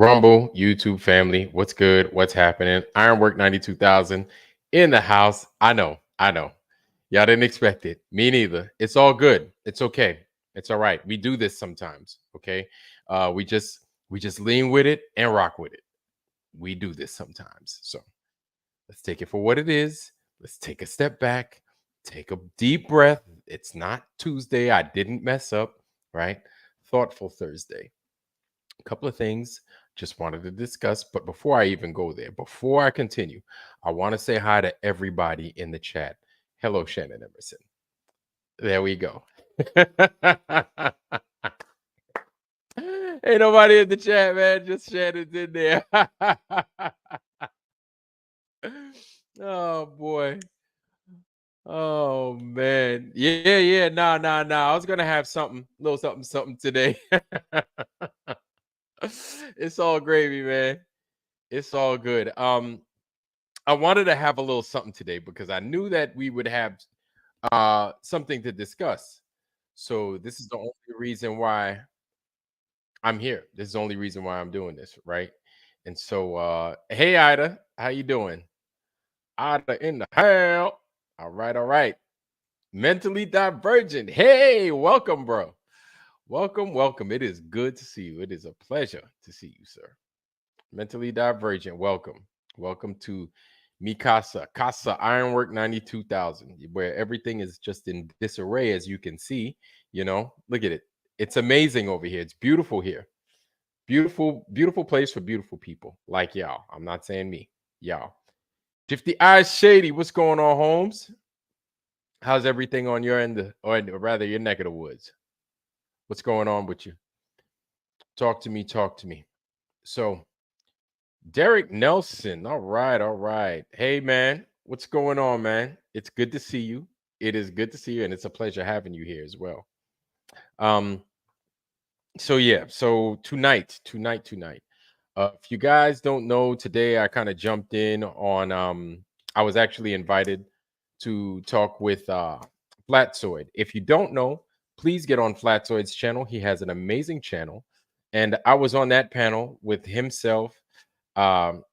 Rumble, YouTube family, what's good? What's happening? Ironwork 92,000 in the house. I know. Y'all didn't expect it. Me neither. It's all good. It's okay. It's all right. We do this sometimes. Okay. We just lean with it and rock with it. We do this sometimes. So let's take it for what it is. Let's take a step back. Take a deep breath. It's not Tuesday. I didn't mess up. Right? Thoughtful Thursday. A couple of things just wanted to discuss. But before I even go there, before I continue, I want to say hi to everybody in the chat. Hello, Shannon Emerson. There we go. Ain't nobody in the chat, man. Just Shannon's in there. Oh boy. Oh man. Yeah. Nah. I was gonna have something, little something today. It's all gravy, man. It's all good. I wanted to have a little something today because I knew that we would have something to discuss. So this is the only reason why I'm here. This is the only reason why I'm doing this, right? And so hey Ida, how you doing? Ida in the hell. All right. Mentally divergent. Hey, welcome, bro. Welcome. It is good to see you. It is a pleasure to see you, sir. Mentally divergent. Welcome to Mikasa Casa Ironwork 92,000, where everything is just in disarray, as you can see. Look at it. It's amazing over here. It's beautiful here. Beautiful place for beautiful people like y'all. I'm not saying me, y'all. Shifty Eyes Shady, what's going on, Holmes? How's everything on your end, or rather your neck of the woods? What's going on with you? Talk to me. Talk to me. So, Derek Nelson. All right. Hey, man. What's going on, man? It's good to see you. It is good to see you, and it's a pleasure having you here as well. Um, so yeah, so tonight. If you guys don't know, today I kind of jumped in on I was actually invited to talk with Flatzoid. If you don't know, please get on Flatzoid's channel. He has an amazing channel. And I was on that panel with himself, um,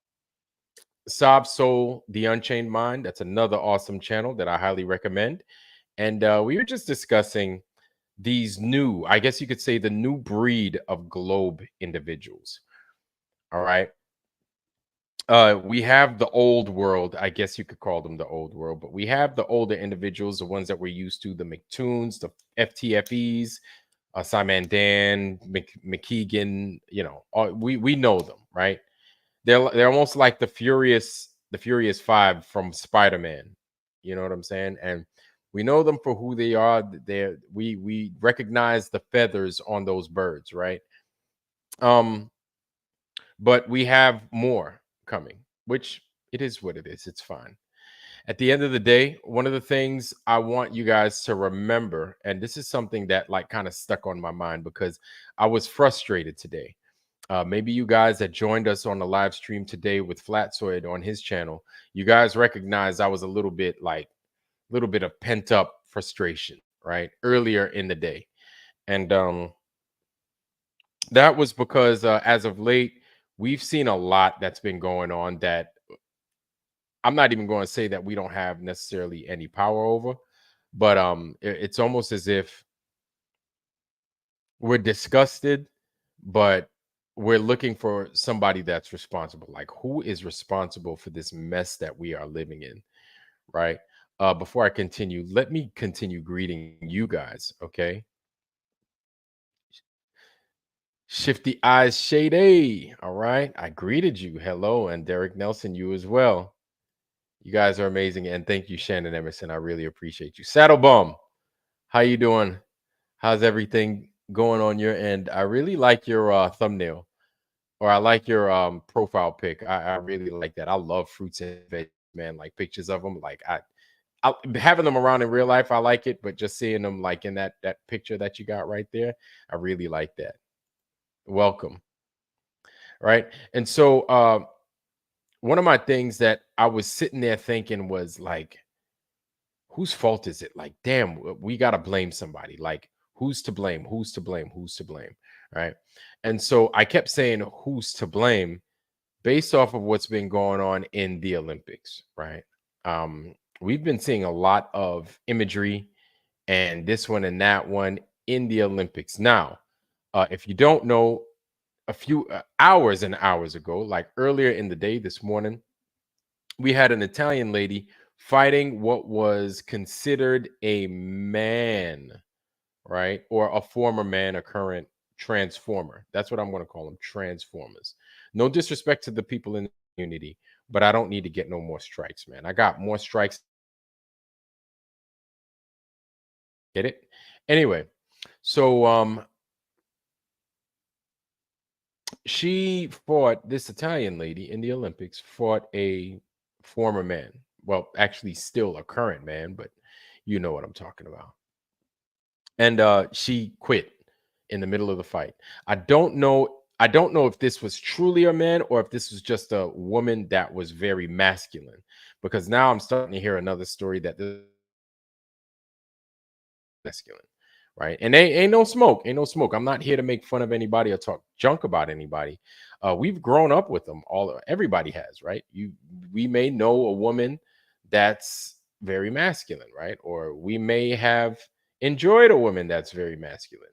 Sob Soul, The Unchained Mind. That's another awesome channel that I highly recommend. And we were just discussing these new, I guess you could say, the new breed of globe individuals. All right. We have the old world. I guess you could call them the old world, but we have the older individuals, the ones that we're used to, the McToons, the FTFEs, Simon Dan, McKeegan. We know them, right? They're almost like the Furious Five from Spider-Man. You know what I'm saying? And we know them for who they are. We recognize the feathers on those birds, right? Um, but we have more coming, which it is what it is. It's fine. At the end of the day, one of the things I want you guys to remember, and this is something that like kind of stuck on my mind because I was frustrated today. Maybe you guys that joined us on the live stream today with Flatsoid on his channel, you guys recognize I was a little bit of pent up frustration, right? Earlier in the day. And that was because as of late, we've seen a lot that's been going on that I'm not even going to say that we don't have necessarily any power over, but it's almost as if we're disgusted, but we're looking for somebody that's responsible. Like, who is responsible for this mess that we are living in, right? Before I continue, let me continue greeting you guys, okay? Shifty Eyes Shady, all right? I greeted you. Hello, and Derek Nelson, you as well. You guys are amazing, and thank you, Shannon Emerson. I really appreciate you. Saddle Bum, how you doing? How's everything going on your end? I really like your thumbnail, or I like your profile pic. I really like that. I love fruits and veg, man. Like pictures of them. Like having them around in real life, I like it, but just seeing them like in that picture that you got right there, I really like that. Welcome, right? And so one of my things that I was sitting there thinking was like, whose fault is it? Like, damn, we got to blame somebody. Like, who's to blame? Who's to blame? Who's to blame? Right. And so I kept saying, who's to blame based off of what's been going on in the Olympics, right? We've been seeing a lot of imagery and this one and that one in the Olympics. Now, if you don't know, a few hours and hours ago, like earlier in the day this morning, we had an Italian lady fighting what was considered a man, right? Or a former man, a current transformer. That's what I'm going to call them, transformers. No disrespect to the people in the community, but I don't need to get no more strikes, man. I got more strikes. Get it? Anyway, so she fought this Italian lady in the Olympics, fought a former man. Well, actually still a current man, but you know what I'm talking about. And she quit in the middle of the fight. I don't know if this was truly a man or if this was just a woman that was very masculine, because now I'm starting to hear another story that this masculine, right? And ain't no smoke, ain't no smoke. I'm not here to make fun of anybody or talk junk about anybody. We've grown up with them. Everybody has, right? We may know a woman that's very masculine, right? Or we may have enjoyed a woman that's very masculine.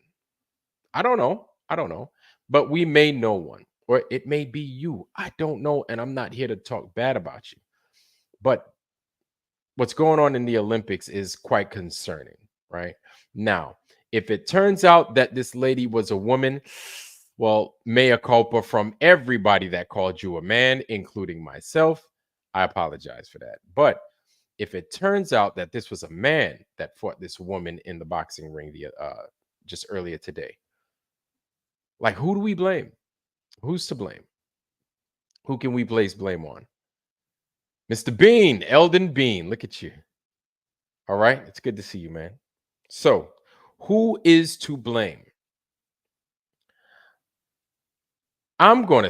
I don't know. I don't know. But we may know one, or it may be you. I don't know. And I'm not here to talk bad about you. But what's going on in the Olympics is quite concerning, right? Now, if it turns out that this lady was a woman, well, mea culpa from everybody that called you a man, including myself. I apologize for that. But if it turns out that this was a man that fought this woman in the boxing ring just earlier today, like who do we blame? Who's to blame? Who can we place blame on? Mr. Bean, Eldon Bean. Look at you. All right. It's good to see you, man. So, who is to blame? I'm going to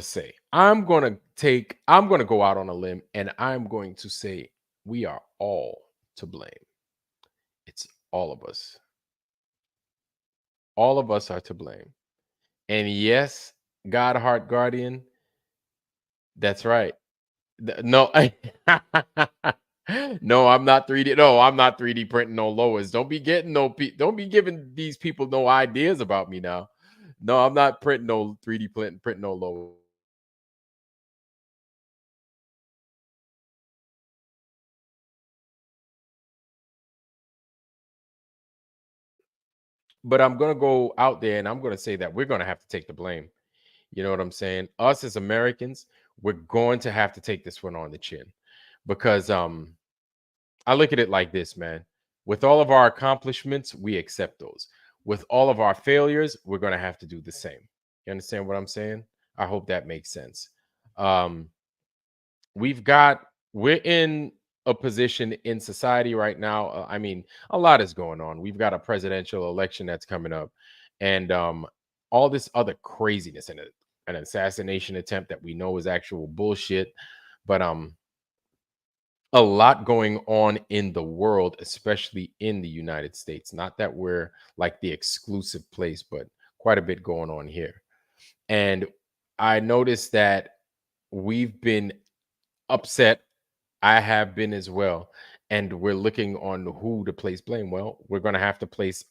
go out on a limb and I'm going to say we are all to blame. It's all of us. All of us are to blame. And yes, God Heart Guardian, that's right. No, no, I'm not 3D. No, I'm not 3D printing no lowers. Don't be getting don't be giving these people no ideas about me now. No, I'm not printing no 3D printing no lower. But I'm gonna go out there and I'm gonna say that we're gonna have to take the blame. You know what I'm saying? Us as Americans, we're going to have to take this one on the chin because I look at it like this, man. With all of our accomplishments, we accept those. With all of our failures, we're going to have to do the same. You understand what I'm saying? I hope that makes sense. Um, we've got, we're in a position in society right now. I mean, a lot is going on. We've got a presidential election that's coming up, and all this other craziness and an assassination attempt that we know is actual bullshit. But a lot going on in the world, especially in the United States. Not that we're like the exclusive place, but quite a bit going on here. And I noticed that we've been upset. I have been as well. And we're looking on who to place blame. Well, we're going to have to place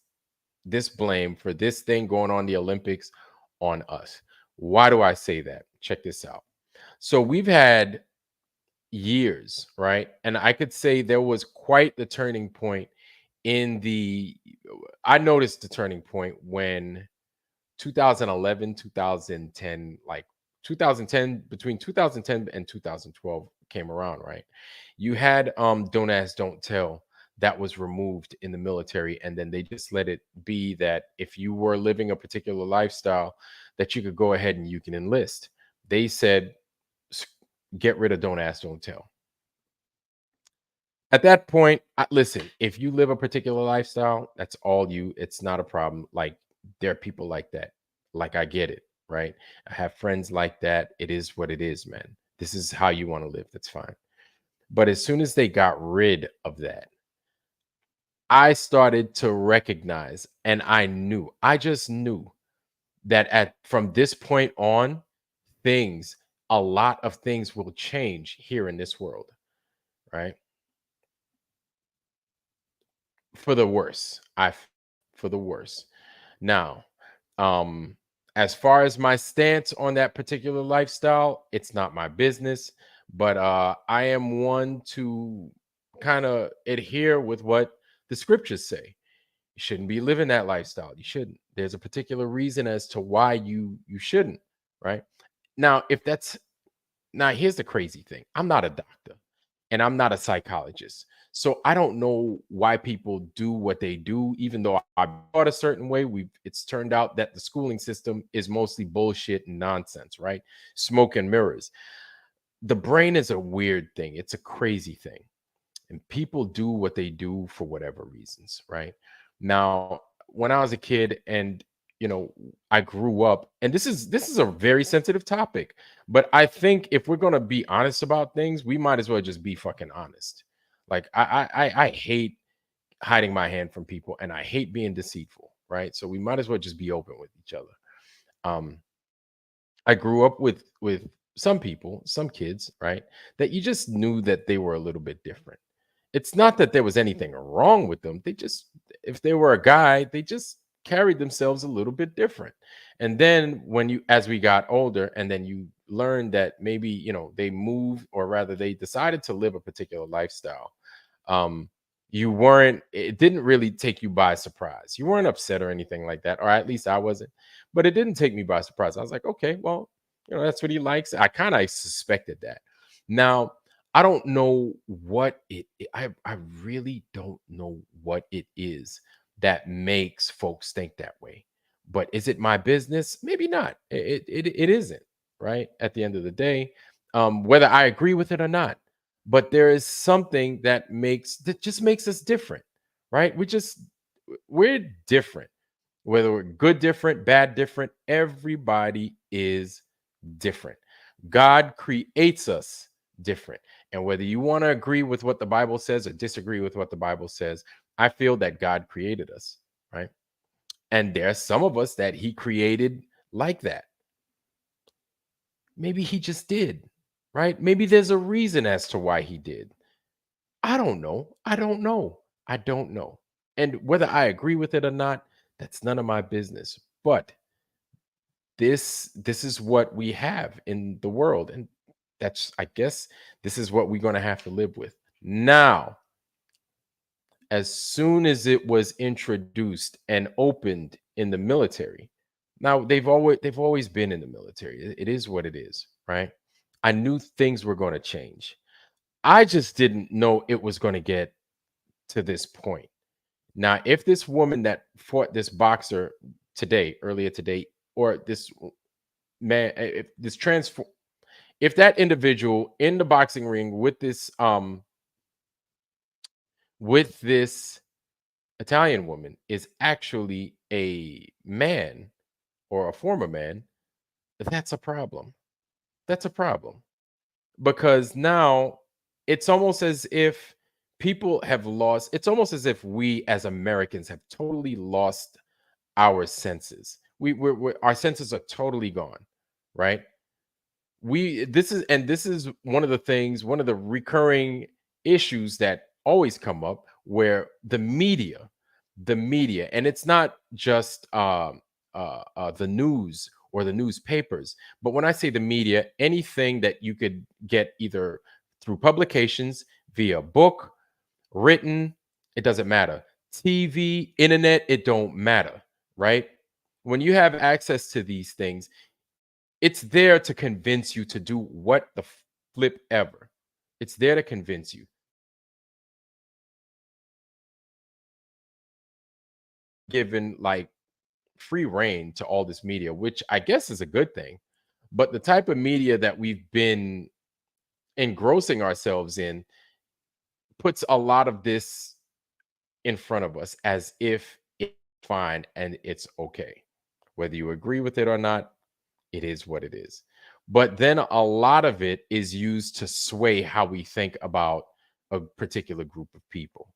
this blame for this thing going on the Olympics on us. Why do I say that? Check this out. So we've had years, right? And I could say there was quite the turning point in the I noticed the turning point when 2011, 2010, like 2010, between 2010 and 2012 came around, right? You had Don't Ask, Don't Tell that was removed in the military, and then they just let it be that if you were living a particular lifestyle, that you could go ahead and you can enlist. They said, "S- get rid of Don't Ask, Don't Tell." At that point, listen, if you live a particular lifestyle, that's all you. It's not a problem. Like, there are people like that. Like, I get it, right? I have friends like that. It is what it is, man. This is how you want to live. That's fine. But as soon as they got rid of that, I started to recognize and I just knew that at from this point on, things a lot of things will change here in this world, right? For the worse. For the worse. Now, um, as far as my stance on that particular lifestyle, it's not my business, but I am one to kind of adhere with what the scriptures say. You shouldn't be living that lifestyle. You shouldn't. There's a particular reason as to why you shouldn't, right? Now, if that's now, here's the crazy thing. I'm not a doctor and I'm not a psychologist. So I don't know why people do what they do, even though I thought a certain way. It's turned out that the schooling system is mostly bullshit and nonsense, right? Smoke and mirrors. The brain is a weird thing. It's a crazy thing. And people do what they do for whatever reasons, right? Now, when I was a kid and I grew up, and this is a very sensitive topic, but I think if we're gonna be honest about things, we might as well just be fucking honest. Like I hate hiding my hand from people, and I hate being deceitful, right? So we might as well just be open with each other. Um, I grew up with some people, some kids, right? That you just knew that they were a little bit different. It's not that there was anything wrong with them. They just, if they were a guy, they just carried themselves a little bit different. And then as we got older, and then you learn that maybe, they moved, or rather they decided to live a particular lifestyle. Um, it didn't really take you by surprise. You weren't upset or anything like that, or at least I wasn't, but it didn't take me by surprise. I was like, okay, well, that's what he likes. I kind of suspected that. Now, I don't know what I really don't know what it is that makes folks think that way. But is it my business? Maybe not. It isn't, right? At the end of the day, whether I agree with it or not. But there is something that just makes us different, right? We're different. Whether we're good different, bad different, everybody is different. God creates us different. And whether you want to agree with what the Bible says or disagree with what the Bible says, I feel that God created us, right? And there are some of us that he created like that. Maybe he just did, right? Maybe there's a reason as to why he did. I don't know. I don't know. I don't know. And whether I agree with it or not, that's none of my business. But this is what we have in the world, and that's, I guess, this is what we're going to have to live with. Now, as soon as it was introduced and opened in the military, now they've always been in the military. It is what it is, right? I knew things were going to change. I just didn't know it was going to get to this point. Now, if this woman that fought this boxer earlier today, or this man, if this transform, if that individual in the boxing ring with this Italian woman is actually a man or a former man, that's a problem. That's a problem, because now it's almost as if people have lost. It's almost as if we as Americans have totally lost our senses. Our senses are totally gone, right? We this is one of the things, one of the recurring issues that always come up, where the media, and it's not just the news or the newspapers, but when I say the media, anything that you could get either through publications, via book, written, it doesn't matter, TV, internet, it don't matter, right? When you have access to these things, it's there to convince you to do what the flip ever. It's there to convince you. Given like free reign to all this media, which I guess is a good thing. But the type of media that we've been engrossing ourselves in puts a lot of this in front of us as if it's fine and it's okay. Whether you agree with it or not, it is what it is. But then a lot of it is used to sway how we think about a particular group of people,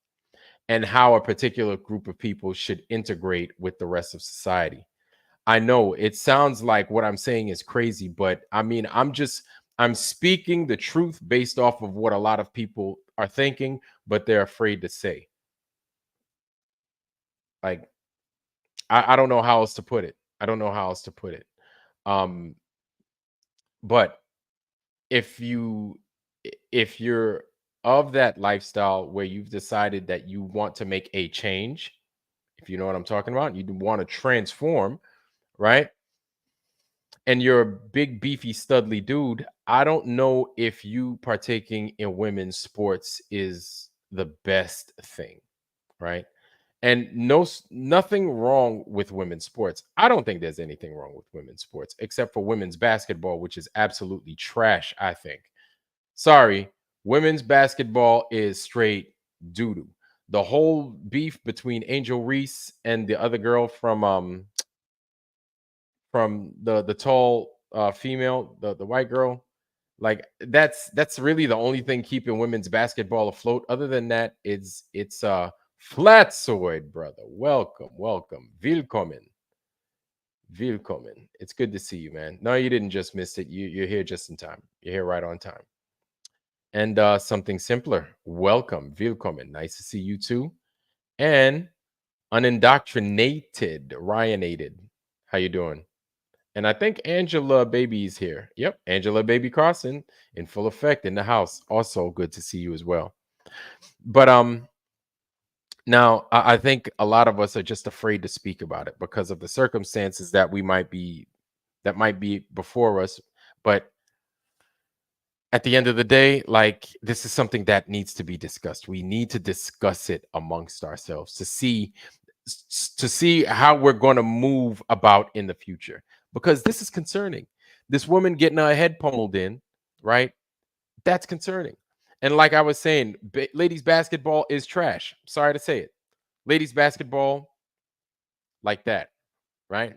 and how a particular group of people should integrate with the rest of society. I know it sounds like what I'm saying is crazy, but I mean, I'm speaking the truth based off of what a lot of people are thinking, but they're afraid to say. Like, I don't know how else to put it. I don't know how else to put it. Um, but if you if you're of that lifestyle where you've decided that you want to make a change, if you know what I'm talking about, you want to transform, right? And you're a big beefy studly dude, I don't know if you partaking in women's sports is the best thing, right? And nothing wrong with women's sports. I don't think there's anything wrong with women's sports except for women's basketball, which is absolutely trash, I think. Sorry, women's basketball is straight doo doo. The whole beef between Angel Reese and the other girl from the tall female, the white girl, like that's really the only thing keeping women's basketball afloat. Other than that, it's Flatsoid, brother. Welcome, welcome. Willkommen. Willkommen. It's good to see you, man. No, you didn't just miss it. You're here just in time. You're here right on time. And something simpler. Welcome. Willkommen. Nice to see you too. And unindoctrinated, Ryanated. How you doing? And I think Angela Baby's here. Yep, Angela Baby Carson in full effect in the house. Also good to see you as well. But now I think a lot of us are just afraid to speak about it because of the circumstances that might be before us. But at the end of the day, like, this is something that needs to be discussed. We need to discuss it amongst ourselves to see how we're going to move about in the future, because this is concerning. This woman getting her head pummeled in, right? That's concerning. And like I was saying, ladies basketball is trash. Sorry to say it. Ladies basketball, like that, right?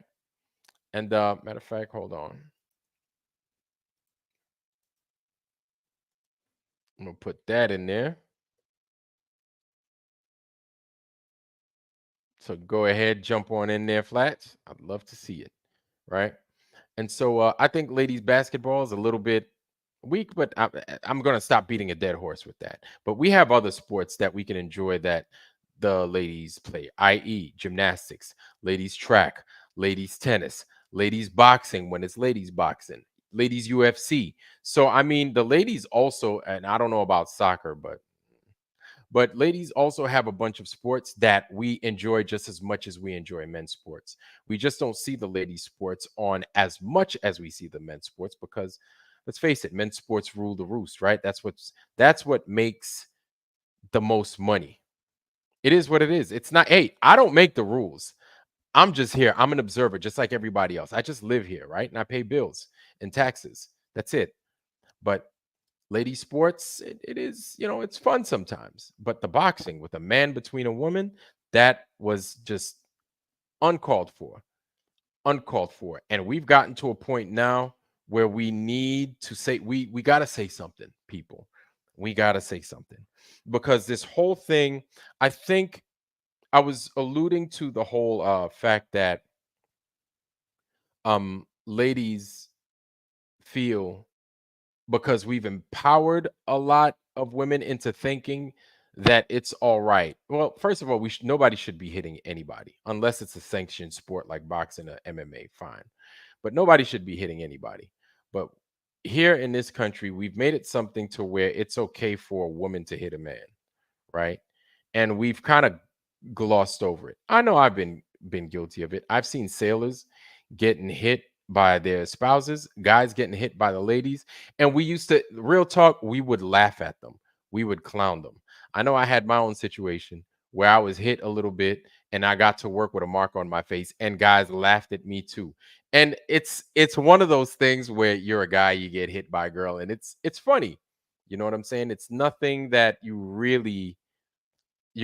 And matter of fact, hold on. I'm gonna put that in there. So go ahead, jump on in there, Flats. I'd love to see it, right? And so I think ladies basketball is a little bit weak, but I'm going to stop beating a dead horse with that. But we have other sports that we can enjoy that the ladies play, i.e., gymnastics, ladies track, ladies tennis, ladies boxing when it's ladies boxing, ladies UFC. So I mean, the ladies also, and I don't know about soccer, but ladies also have a bunch of sports that we enjoy just as much as we enjoy men's sports. We just don't see the ladies' sports on as much as we see the men's sports because, let's face it, men's sports rule the roost, right? That's what makes the most money. It is what it is. It's not, hey, I don't make the rules. I'm just here. I'm an observer, just like everybody else. I just live here, right? And I pay bills and taxes. That's it. But lady sports, it is, it's fun sometimes. But the boxing with a man between a woman, that was just uncalled for, uncalled for. And we've gotten to a point now where we need to say, we got to say something, people. We got to say something, because this whole thing, I think I was alluding to the whole fact that ladies feel, because we've empowered a lot of women into thinking that it's all right. Well, first of all, nobody should be hitting anybody unless it's a sanctioned sport like boxing or MMA, fine. But nobody should be hitting anybody. But here in this country, we've made it something to where it's okay for a woman to hit a man, right? And we've kind of glossed over it. I know I've been guilty of it. I've seen sailors getting hit by their spouses, guys getting hit by the ladies, and we used to, real talk, we would laugh at them. We would clown them. I know I had my own situation where I was hit a little bit and I got to work with a mark on my face and guys laughed at me too. And it's one of those things where you're a guy, you get hit by a girl and it's funny. You know what I'm saying? It's nothing that you're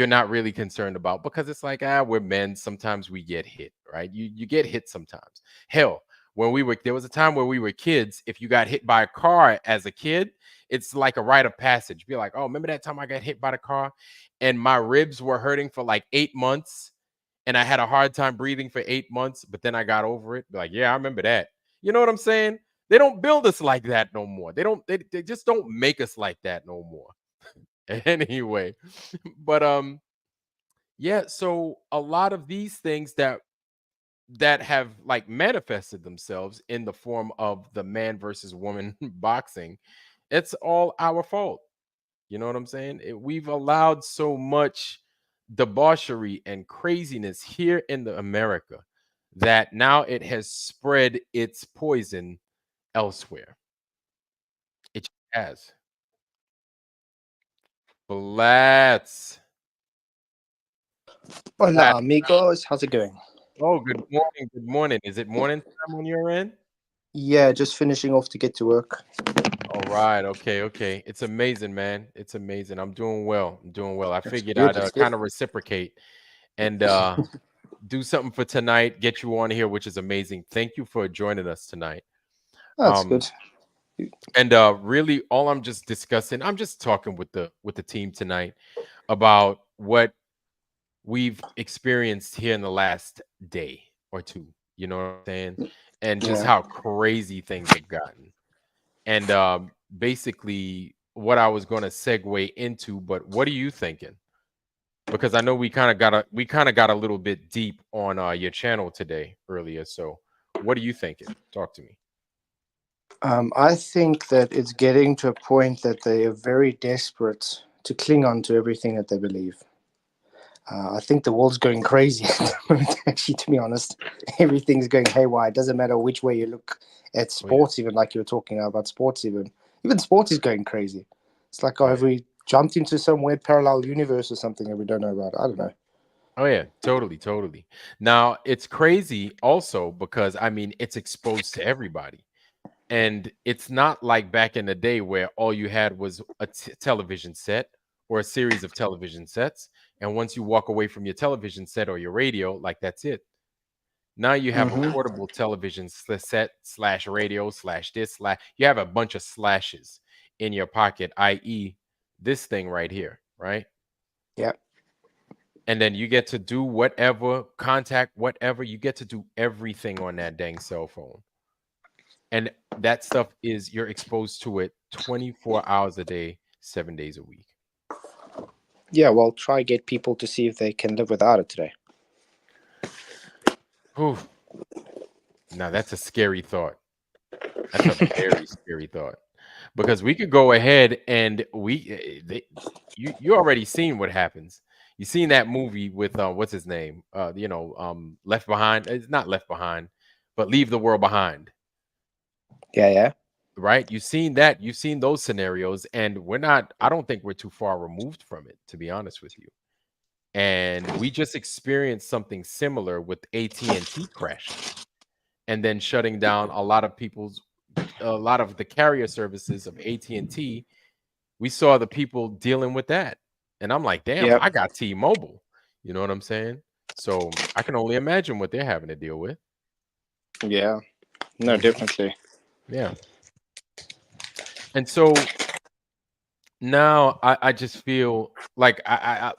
not really concerned about, because it's like, we're men, sometimes we get hit, right? You get hit sometimes. Hell, when there was a time where we were kids, if you got hit by a car as a kid, it's like a rite of passage. Be like, oh, remember that time I got hit by the car and my ribs were hurting for like 8 months, and I had a hard time breathing for 8 months, but then I got over it. Like, yeah, I remember that. You know what I'm saying? They don't build us like that no more. They just don't make us like that no more. Anyway, but yeah, so a lot of these things that have like manifested themselves in the form of the man versus woman boxing, it's all our fault. You know what I'm saying? We've allowed so much debauchery and craziness here in the America that now it has spread its poison elsewhere. It has. Flats. Hola, Flats. amigos. How's it going? Oh, good morning. Good morning. Is it morning time on your end? Yeah, just finishing off to get to work. All right. Okay. Okay. It's amazing, man. It's amazing. I'm doing well. I'm doing well. I That's figured good. I'd That's good. kind of reciprocate and do something for tonight, get you on here, which is amazing. Thank you for joining us tonight. That's Um, good. and really all I'm just discussing, I'm just talking with the team tonight about what we've experienced here in the last day or two. You know what I'm saying? And just Yeah. how crazy things have gotten. And basically what I was going to segue into, but what are you thinking? Because I know we kind of got a little bit deep on your channel today earlier. So what are you thinking? Talk to me. I think that it's getting to a point that they are very desperate to cling on to everything that they believe. I think the world's going crazy at the moment, actually, to be honest. Everything's going haywire. It doesn't matter which way you look at Oh yeah. sports, even like you were talking about sports, even. Even sports is going crazy. It's like, oh, Oh have yeah. we jumped into some weird parallel universe or something that we don't know about? I don't know. Oh yeah, totally, totally. Now it's crazy also because I mean it's exposed to everybody. And it's not like back in the day where all you had was a television set or a series of television sets. And once you walk away from your television set or your radio, like that's it. Now you have a Mm-hmm. portable television set slash radio slash this slash. You have a bunch of slashes in your pocket, i.e., this thing right here, right? Yeah. And then you get to do whatever, contact whatever. You get to do everything on that dang cell phone. And that stuff is you're exposed to it 24 hours a day, 7 days a week. Yeah, well, try get people to see if they can live without it today. Whew. Now that's a scary thought. That's a very scary thought because we could go ahead and you already seen what happens. You seen that movie with what's his name? Left Behind. It's not Left Behind, but Leave the World Behind. Yeah, yeah. Right? You've seen that. You've seen those scenarios, and we're not. I don't think we're too far removed from it, to be honest with you. And we just experienced something similar with AT&T crashing and then shutting down a lot of the carrier services of AT&T. We saw the people dealing with that. And I'm like, damn, Yeah. I got T-Mobile. You know what I'm saying? So I can only imagine what they're having to deal with. Yeah. No, Mhm. definitely. Yeah. And so now I just feel like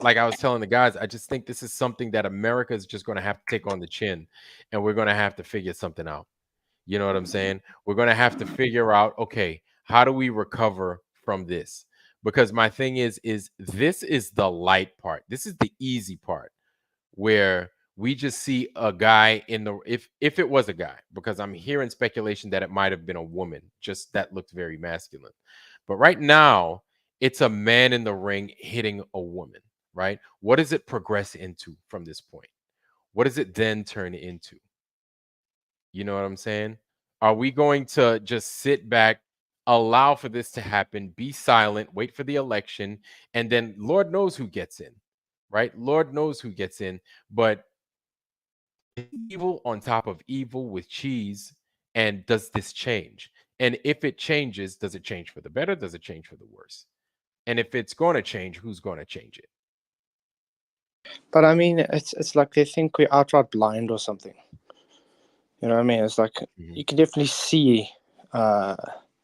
like I was telling the guys, I just think this is something that America is just going to have to take on the chin, and we're going to have to figure something out. You know what I'm saying? We're going to have to figure out, okay, how do we recover from this? Because my thing is this is the light part. This is the easy part where we just see a guy in the if it was a guy, because I'm hearing speculation that it might have been a woman, just that looked very masculine. But right now, it's a man in the ring hitting a woman, right? What does it progress into from this point? What does it then turn into? You know what I'm saying? Are we going to just sit back, allow for this to happen, be silent, wait for the election, and then Lord knows who gets in, right? Lord knows who gets in, but evil on top of evil with cheese. And does this change? And if it changes, does it change for the better? Does it change for the worse? And if it's going to change, who's going to change it? But I mean, it's like they think we're outright blind or something. You know what I mean? It's like Mhm. you can definitely see uh,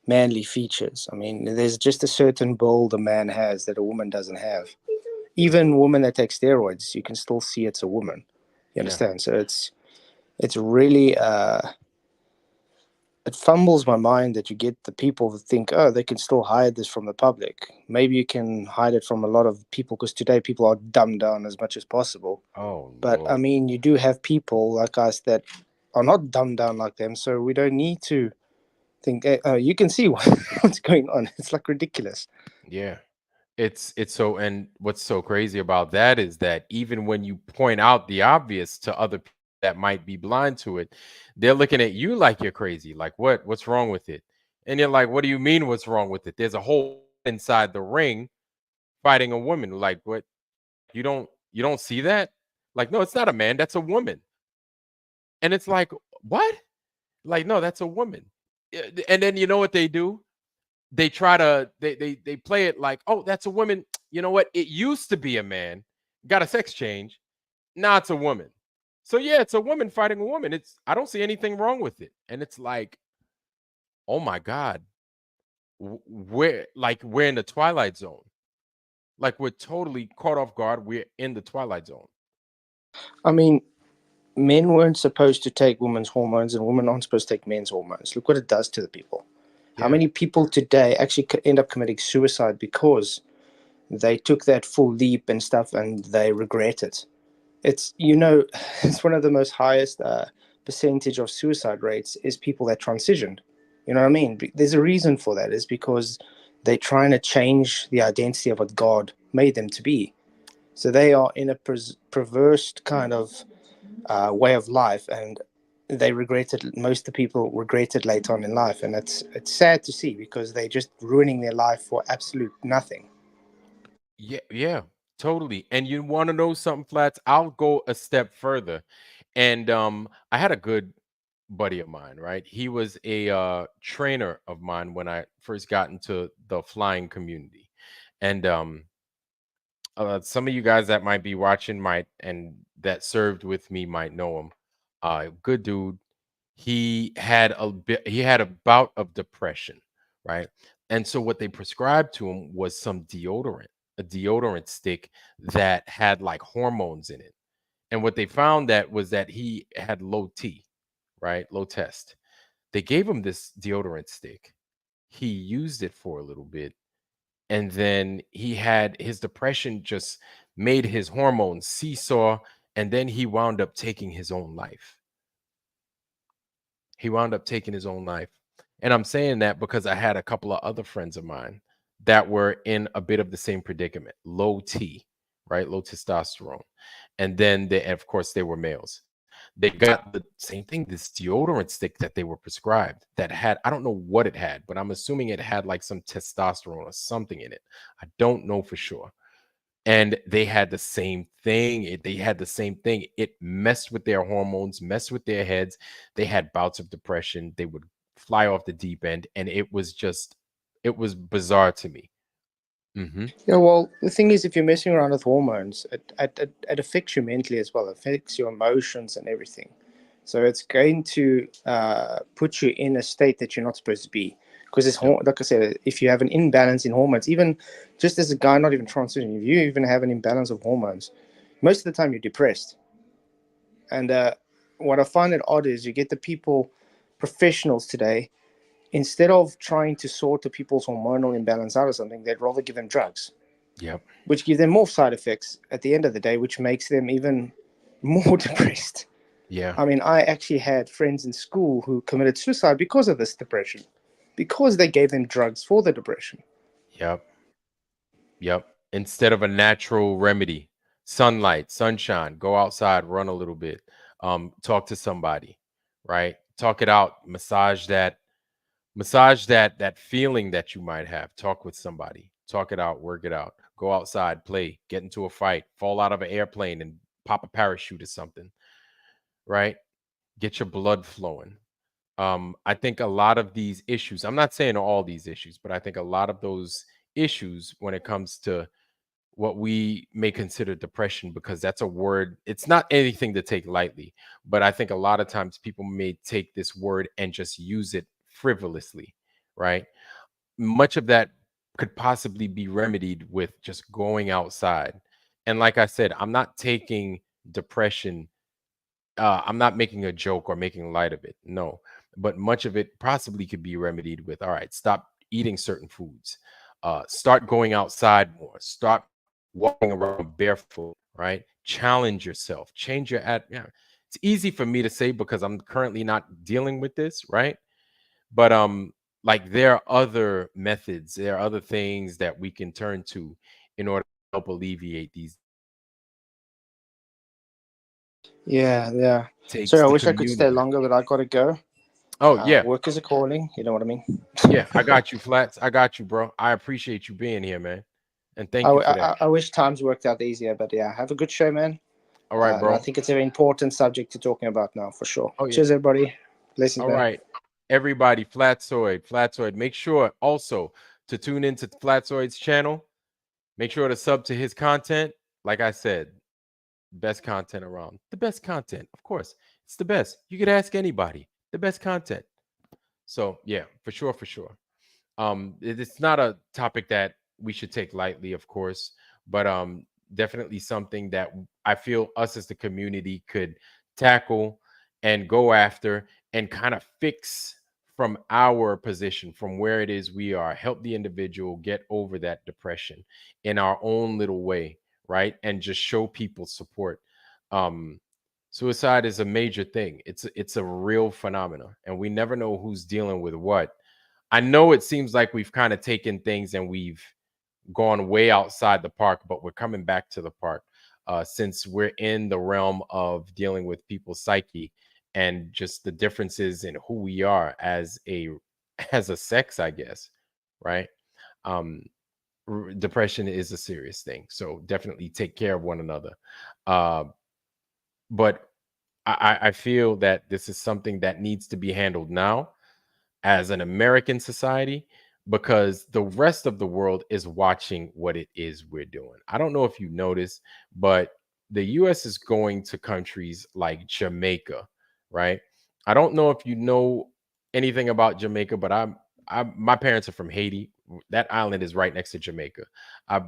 manly features. I mean, there's just a certain build a man has that a woman doesn't have. Even women that take steroids, you can still see it's a woman. You Yeah. understand? So it's really it fumbles my mind that you get the people that think, oh, they can still hide this from the public. Maybe you can hide it from a lot of people because today people are dumbed down as much as possible. Oh But I Lord. mean, you do have people like us that are not dumbed down like them, so we don't need to think. You can see what's going on. It's like ridiculous. Yeah. It's so, and what's so crazy about that is that even when you point out the obvious to other people that might be blind to it, they're looking at you like you're crazy. Like, what's wrong with it? And you're like, what do you mean what's wrong with it? There's a whole inside the ring fighting a woman. Like, what? You don't see that? Like, no, it's not a man, that's a woman. And it's like, what? Like, no, that's a woman. And then you know what they do? They try to they play it like, oh, that's a woman. You know what? It used to be a man, got a sex change. Now it's a woman. So yeah, it's a woman fighting a woman. It's I don't see anything wrong with it. And it's like, oh my God, we're in the twilight zone. Like we're totally caught off guard. We're in the twilight zone. I mean, men weren't supposed to take women's hormones, and women aren't supposed to take men's hormones. Look what it does to the people. How Yeah. many people today actually end up committing suicide because they took that full leap and stuff and they regret it? It's, it's one of the most highest percentage of suicide rates is people that transitioned. You know what I mean? There's a reason for that. It's because they're trying to change the identity of what God made them to be. So they are in a perverse kind of way of life, and they regret it. Most of the people regret it later on in life, and it's sad to see because they're just ruining their life for absolute nothing. Yeah, yeah, totally. And you want to know something, Flats? I'll go a step further. And I had a good buddy of mine, right? He was a trainer of mine when I first got into the flying community. And some of you guys that might be watching might and that served with me might know him. Good dude. He had a bout of depression, right? And so what they prescribed to him was some deodorant, a deodorant stick that had like hormones in it. And what they found that was that he had low T, right? Low test. They gave him this deodorant stick. He used it for a little bit, and then he had his depression just made his hormones seesaw, and then he wound up taking his own life. He wound up taking his own life. And I'm saying that because I had a couple of other friends of mine that were in a bit of the same predicament, low T, right? Low testosterone. And then they, and of course, they were males. They got the same thing, this deodorant stick that they were prescribed that had, I don't know what it had, but I'm assuming it had like some testosterone or something in it. I don't know for sure. And they had the same thing. They had the same thing. It messed with their hormones, messed with their heads. They had bouts of depression. They would fly off the deep end, and it was bizarre to me. Hmm. Yeah, well, the thing is, if you're messing around with hormones, it affects you mentally as well. It affects your emotions and everything. So it's going to put you in a state that you're not supposed to be. Because it's, Yep. like I said, if you have an imbalance in hormones, even just as a guy, not even transitioning, if you even have an imbalance of hormones, most of the time you're depressed. And what I find it odd is you get the people, professionals today, instead of trying to sort the people's hormonal imbalance out or something, they'd rather give them drugs, Yep. which give them more side effects at the end of the day, which makes them even more depressed. Yeah. I mean, I actually had friends in school who committed suicide because of this depression, because they gave them drugs for the depression. Yep. Yep. Instead of a natural remedy, sunlight, sunshine, go outside, run a little bit, talk to somebody, right? Talk it out, massage that feeling that you might have. Talk with somebody, talk it out, work it out, go outside, play, get into a fight, fall out of an airplane and pop a parachute or something, right? Get your blood flowing. I think a lot of these issues, I'm not saying all these issues, but I think a lot of those issues when it comes to what we may consider depression, because that's a word, it's not anything to take lightly, but I think a lot of times people may take this word and just use it frivolously, right? Much of that could possibly be remedied with just going outside. And like I said, I'm not taking depression I'm not making a joke or making light of it. No, but much of it possibly could be remedied with, all right, stop eating certain foods, start going outside more, start walking around barefoot, right? Challenge yourself, change your yeah. It's easy for me to say because I'm currently not dealing with this, right? But like there are other methods, there are other things that we can turn to in order to help alleviate these Yeah, yeah. takes Sorry, I the wish I could stay community. longer, but I gotta go. Oh yeah. Workers are calling. You know what I mean? Yeah, I got you, Flats. I got you, bro. I appreciate you being here, man. And thank you for that. I wish times worked out easier, but yeah, have a good show, man. All right, And I bro. think it's an important subject to talking about now for sure. Oh, yeah. Cheers, everybody. Blessings, All man. right. Everybody, Flatsoid. Make sure also to tune into Flatsoid's channel. Make sure to sub to his content. Like I said, best content around. The best content, of course. It's the best. You could ask anybody. The best content. So, yeah, for sure, for sure. It's not a topic that we should take lightly, of course, but definitely something that I feel us as the community could tackle and go after and kind of fix from our position, from where it is we are, help the individual get over that depression in our own little way, right? And just show people support. um Suicide is a major thing. It's a real phenomenon, and we never know who's dealing with what. I know it seems like we've kind of taken things and we've gone way outside the park, but we're coming back to the park, since we're in the realm of dealing with people's psyche and just the differences in who we are as a as a sex, I guess, right? Um, Depression is a serious thing, so definitely take care of one another. Uh, but I feel that this is something that needs to be handled now as an American society, because the rest of the world is watching what it is we're doing. I don't know if you noticed, but the US is going to countries like Jamaica, right? I don't know if you know anything about Jamaica, but my parents are from Haiti. That island is right next to Jamaica.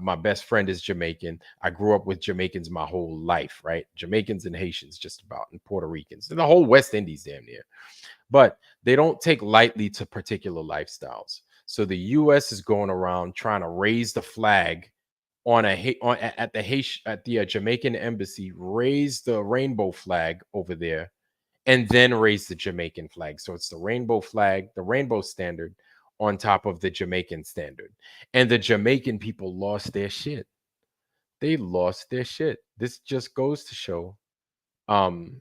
My best friend is Jamaican. I grew up with Jamaicans my whole life, right? Jamaicans and Haitians, just about, and Puerto Ricans, and the whole West Indies, damn near. But they don't take lightly to particular lifestyles. So the U.S. is going around trying to raise the flag on at the Jamaican embassy, raise the rainbow flag over there, and then raise the Jamaican flag. So it's the rainbow flag, the rainbow standard on top of the Jamaican standard. And the Jamaican people lost their shit. They lost their shit. This just goes to show um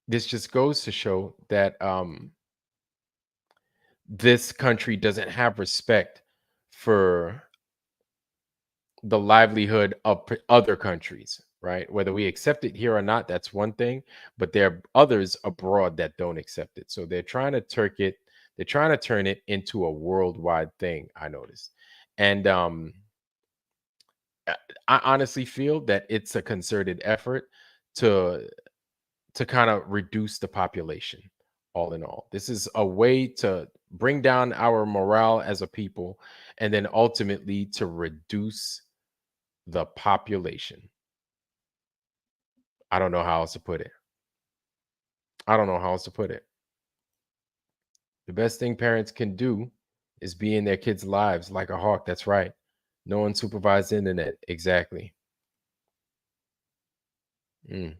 that this country doesn't have respect for the livelihood of other countries, right? Whether we accept it here or not, that's one thing, but there are others abroad that don't accept it. So they're trying to turn it into a worldwide thing, I noticed. And I I honestly feel that it's a concerted effort to kind of reduce the population. All in all, this is a way to bring down our morale as a people, and then ultimately to reduce the population. I don't know how else to put it. I don't know how else to put it. The best thing parents can do is be in their kids' lives like a hawk. That's right. No unsupervised internet. Exactly. Mm.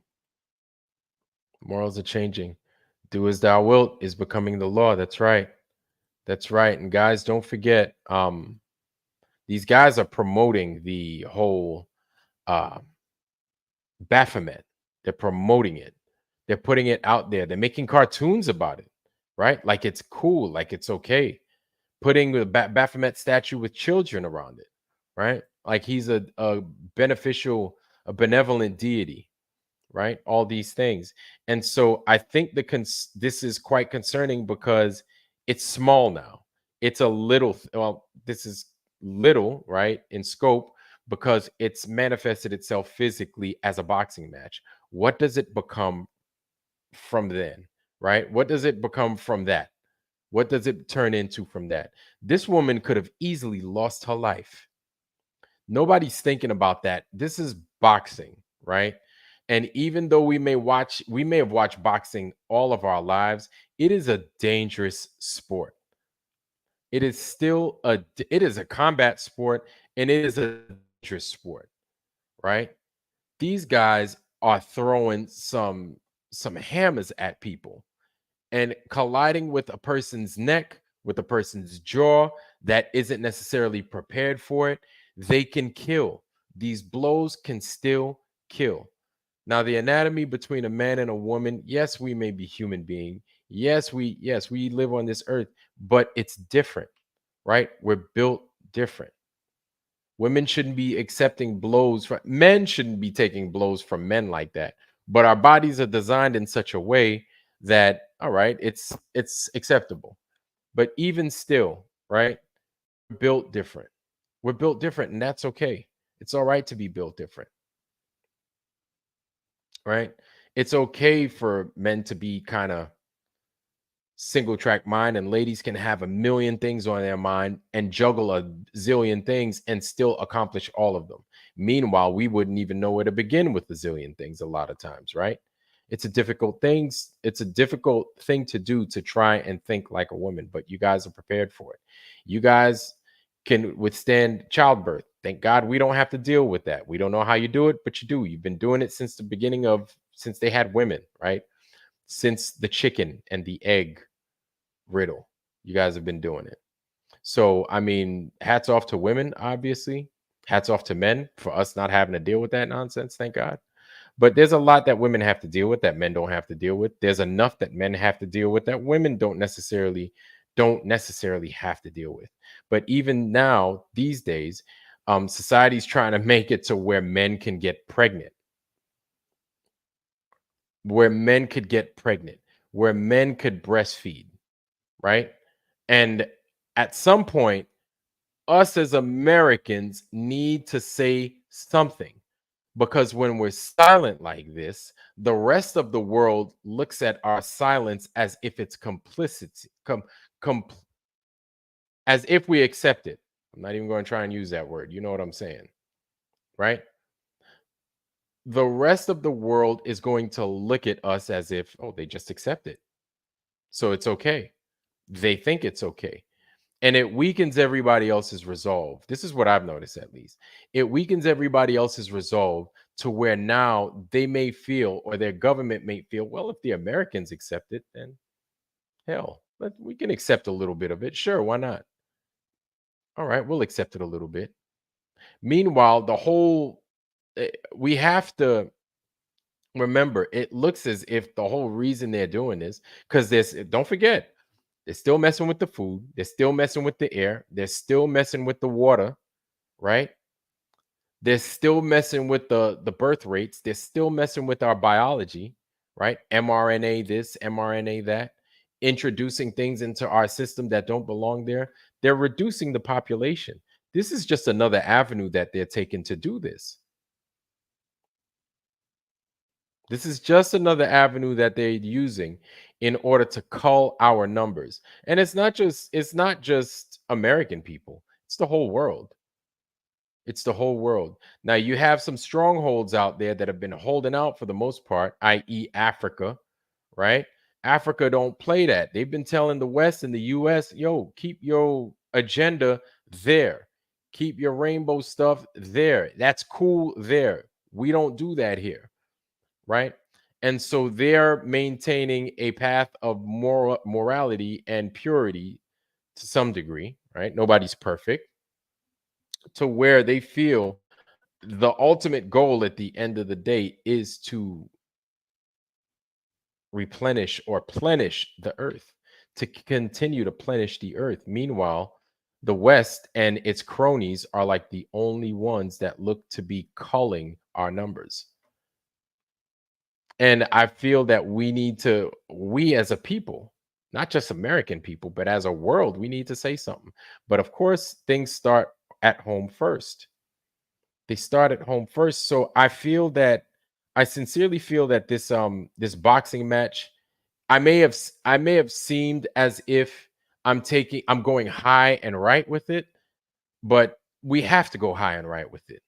Morals are changing. Do as thou wilt is becoming the law. That's right. That's right. And guys, don't forget, these guys are promoting the whole uh, Baphomet. They're promoting it. They're putting it out there. They're making cartoons about it, right? Like it's cool, like it's okay. Putting the Baphomet statue with children around it, right? Like he's a beneficial, a benevolent deity, right? All these things. And so I think this is quite concerning because it's small now. It's a little, well, this is little, right, in scope, because it's manifested itself physically as a boxing match. What does it become from then, right? What does it become from that? What does it turn into from that? This woman could have easily lost her life. Nobody's thinking about that. This is boxing, right? And even though we may have watched boxing all of our lives, it is a dangerous sport. It is still it is a combat sport, and it is a dangerous sport, right? These guys are throwing some hammers at people and colliding with a person's neck, with a person's jaw that isn't necessarily prepared for it. They can kill. These blows can still kill. Now, the anatomy between a man and a woman, yes, we may be human being. Yes, we live on this earth, but it's different, right? We're built different. Women shouldn't be accepting blows from men, shouldn't be taking blows from men like that. But our bodies are designed in such a way that, all right, it's acceptable. But even still, right? We're built different. We're built different, and that's okay. It's all right to be built different, right? It's okay for men to be kind of single track mind, and ladies can have a million things on their mind and juggle a zillion things and still accomplish all of them. Meanwhile, we wouldn't even know where to begin with a zillion things a lot of times, right? It's a difficult thing to do, to try and think like a woman, but you guys are prepared for it. You guys can withstand childbirth. Thank God we don't have to deal with that. We don't know how you do it, but you do. You've been doing it since the beginning of, since they had women, right? Since the chicken and the egg riddle. You guys have been doing it. So, I mean, hats off to women, obviously. Hats off to men for us not having to deal with that nonsense, thank God. But there's a lot that women have to deal with that men don't have to deal with. There's enough that men have to deal with that women don't necessarily have to deal with. But even now, these days, society's trying to make it to where men can get pregnant, where men could get pregnant, where men could breastfeed, right? And at some point, us as Americans need to say something, because when we're silent like this, the rest of the world looks at our silence as if it's complicity, com, as if we accept it. I'm not even going to try and use that word. You know what I'm saying, right? The rest of the world is going to look at us as if, oh, they just accept it. So it's okay. They think it's okay. And it weakens everybody else's resolve. This is what I've noticed, at least. It weakens everybody else's resolve to where now they may feel, or their government may feel, well, if the Americans accept it, then hell, we can accept a little bit of it. Sure, why not? All right, we'll accept it a little bit. Meanwhile, we have to remember, it looks as if the whole reason they're doing this, because don't forget, they're still messing with the food, they're still messing with the air, they're still messing with the water, right? They're still messing with the birth rates. They're still messing with our biology, right? mRNA this, mRNA that, introducing things into our system that don't belong there. They're reducing the population. This is just another avenue that they're taking to do this. This is just another avenue that they're using in order to cull our numbers. And it's not just American people. It's the whole world. It's the whole world. Now, you have some strongholds out there that have been holding out for the most part, i.e., Africa, right? Africa don't play that. They've been telling the West and the US, yo, keep your agenda there. Keep your rainbow stuff there. That's cool there. We don't do that here, right? And so they're maintaining a path of morality and purity to some degree, right? Nobody's perfect, to where they feel the ultimate goal at the end of the day is to replenish or plenish the earth, to continue to plenish the earth. Meanwhile, the West and its cronies are like the only ones that look to be culling our numbers. And I feel that we as a people, not just American people, but as a world, we need to say something. But of course, things start at home first. They start at home first. So I sincerely feel that this boxing match, I may have seemed as if I'm going high and right with it, but we have to go high and right with it,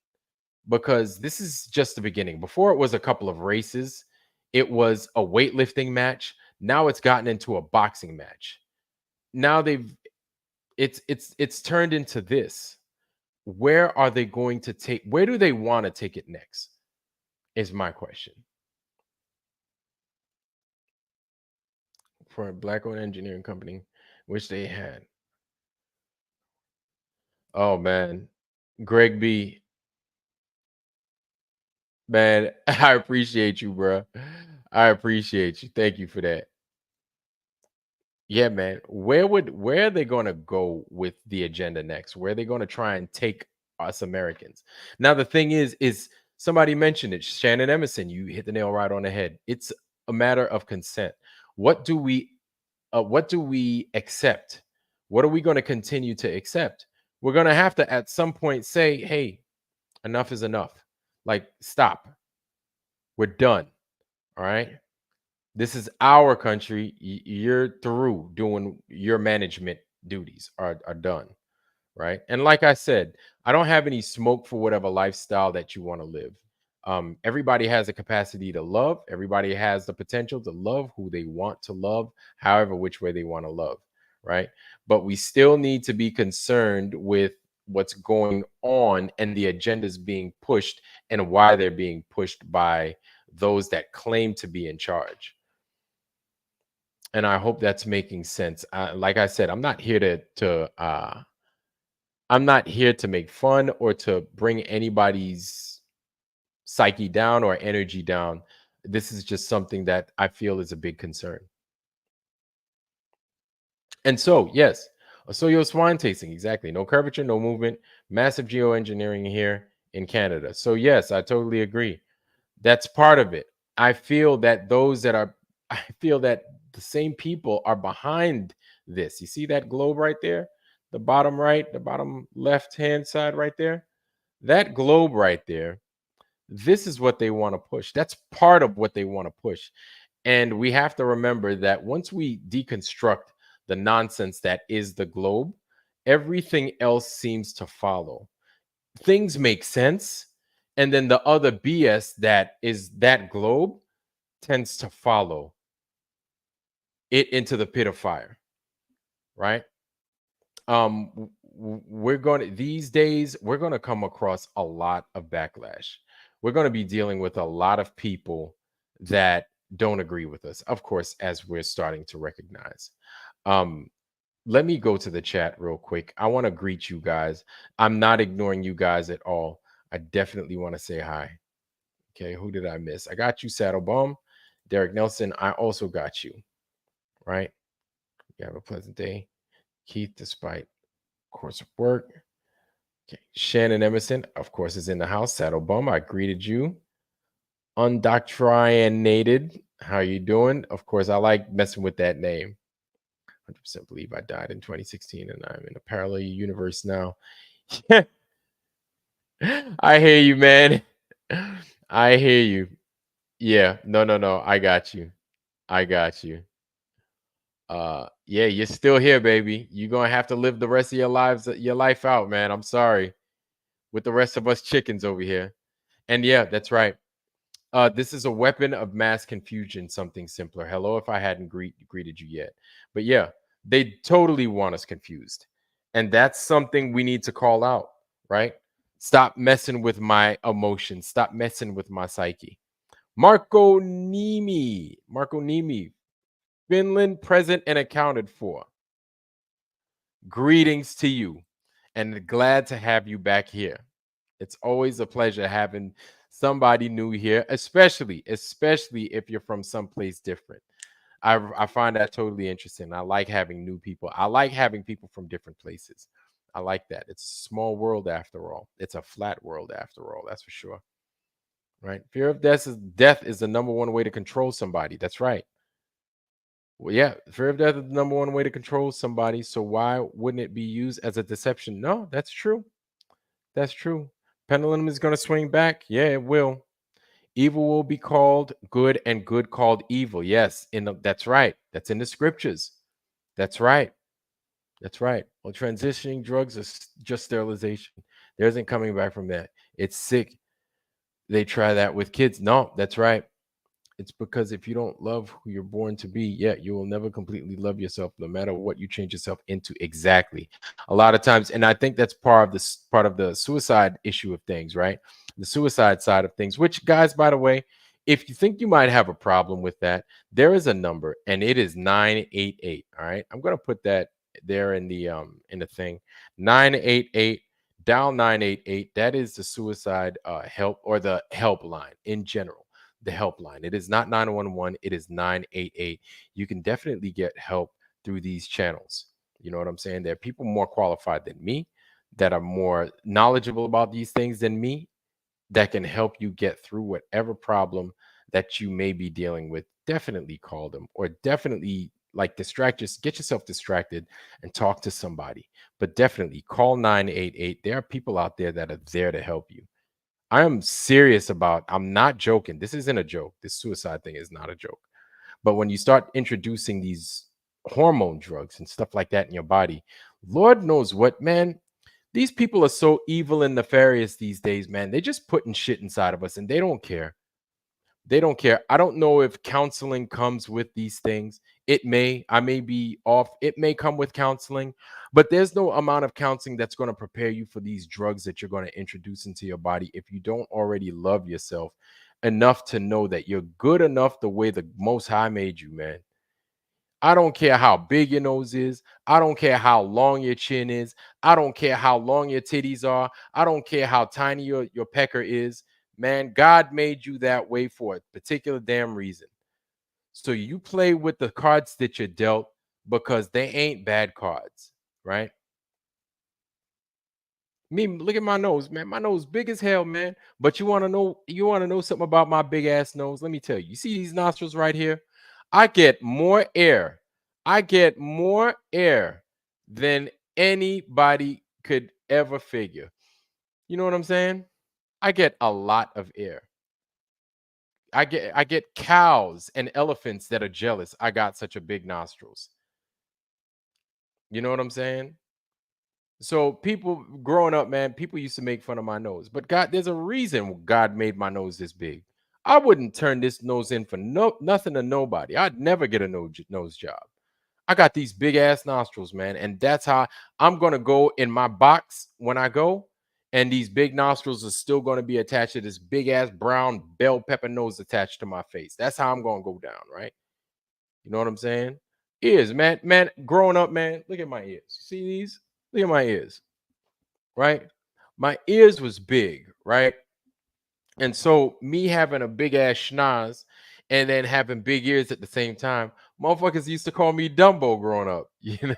because this is just the beginning. Before it was a couple of races, it was a weightlifting match. Now it's gotten into a boxing match. Now it's turned into this. Where are they going to take, where do they want to take it next? Is my question. For a black owned engineering company, which they had. Oh man. Greg B, man, I appreciate you, bro. I appreciate you. Thank you for that. Yeah, man. Where are they going to go with the agenda next? Where are they going to try and take us Americans? Now, the thing is somebody mentioned it. Shannon Emerson, you hit the nail right on the head. It's a matter of consent. What do we what do we accept? What are we going to continue to accept? We're going to have to at some point say, hey, enough is enough. Like, stop. We're done. All right. This is our country. You're through doing your management duties are done. Right. And like I said, I don't have any smoke for whatever lifestyle that you want to live. Everybody has a capacity to love. Everybody has the potential to love who they want to love, however, which way they want to love. Right. But we still need to be concerned with what's going on and the agendas being pushed and why they're being pushed by those that claim to be in charge. And I hope that's making sense. Like I said, I'm not here to make fun or to bring anybody's psyche down or energy down. This is just something that I feel is a big concern. And so, yes, so your swine tasting, exactly. No curvature, no movement, massive geoengineering here in Canada. So, yes, I totally agree. That's part of it. I feel that I feel that the same people are behind this. You see that globe right there? The bottom right, the bottom left hand side right there? That globe right there, this is what they want to push. That's part of what they want to push. And we have to remember that once we deconstruct the nonsense that is the globe, everything else seems to follow. Things make sense. And then the other BS that is that globe tends to follow it into the pit of fire, right? We're going to, these days, we're going to come across a lot of backlash. We're going to be dealing with a lot of people that don't agree with us, of course, as we're starting to recognize. Um, Let me go to the chat real quick. I want to greet you guys. I'm not ignoring you guys at all. I definitely want to say hi. Okay, who did I miss? I got you, Saddle Bum. Derek Nelson, I also got you. Right? You have a pleasant day. Keith, despite course of work. Okay. Shannon Emerson, of course, is in the house. Saddle Bum, I greeted you. Undoctrinated, how you doing? Of course, I like messing with that name. 100% believe I died in 2016 and I'm in a parallel universe now. I hear you, man. I hear you. Yeah, no. I got you. I got you. Yeah, you're still here, baby. You're gonna have to live the rest of your life out, man. I'm sorry. With the rest of us chickens over here. And yeah, that's right. This is a weapon of mass confusion, something simpler. Hello, if I hadn't greeted you yet. But yeah, they totally want us confused. And that's something we need to call out, right? Stop messing with my emotions. Stop messing with my psyche. Marco Nimi, Finland present and accounted for. Greetings to you and glad to have you back here. It's always a pleasure having somebody new here, especially if you're from someplace different. I find that totally interesting. I like having new people. I like having people from different places. I like that. It's a small world after all. It's a flat world after all. That's for sure. Right? Fear of death is the number one way to control somebody. That's right. Well, yeah, fear of death is the number one way to control somebody. So why wouldn't it be used as a deception? No, that's true. That's true. Pendulum is going to swing back. Yeah, it will. Evil will be called good and good called evil. Yes, that's right. That's in the scriptures. That's right. That's right. Well, transitioning drugs is just sterilization. There isn't coming back from that. It's sick. They try that with kids. No, that's right. It's because if you don't love who you're born to be, yeah, you will never completely love yourself, no matter what you change yourself into. Exactly. A lot of times, and I think that's part of the suicide issue of things, right? The suicide side of things. Which, guys, by the way, if you think you might have a problem with that, there is a number, and it is 988. All right, I'm gonna put that there in the thing, 988. Dial 988. That is the suicide help, or the helpline in general, the helpline. It is not 911, it is 988. You can definitely get help through these channels. You know what I'm saying? There are people more qualified than me, that are more knowledgeable about these things than me, that can help you get through whatever problem that you may be dealing with. Definitely call them, or definitely like get yourself distracted and talk to somebody. But definitely call 988. There are people out there that are there to help you. I am serious about, I'm not joking. This isn't a joke. This suicide thing is not a joke. But when you start introducing these hormone drugs and stuff like that in your body, Lord knows what, man. These people are so evil and nefarious these days, man. They just putting shit inside of us and they don't care. They don't care. I don't know if counseling comes with these things. It may. I may be off. It may come with counseling, but there's no amount of counseling that's going to prepare you for these drugs that you're going to introduce into your body if you don't already love yourself enough to know that you're good enough the way the Most High made you, man. I don't care how big your nose is. I don't care how long your chin is. I don't care how long your titties are. I don't care how tiny your pecker is. Man, God made you that way for a particular damn reason. So you play with the cards that you're dealt because they ain't bad cards, right? Me, look at my nose, man. My nose big as hell, man. But you want to know something about my big ass nose? Let me tell you. You see these nostrils right here? I get more air. I get more air than anybody could ever figure. You know what I'm saying? I get a lot of air. I get cows and elephants that are jealous. I got such a big nostrils. You know what I'm saying? So people growing up, man, people used to make fun of my nose. But God, there's a reason God made my nose this big. I wouldn't turn this nose in for nothing to nobody. I'd never get a nose job. I got these big ass nostrils, man, and that's how I'm gonna go in my box when I go. And these big nostrils are still gonna be attached to this big ass brown bell pepper nose attached to my face. That's how I'm gonna go down, right? You know what I'm saying? Ears, man, man, growing up, man. Look at my ears. You see these? Look at my ears, right? My ears was big, right? And so me having a big ass schnoz and then having big ears at the same time, motherfuckers used to call me Dumbo growing up. You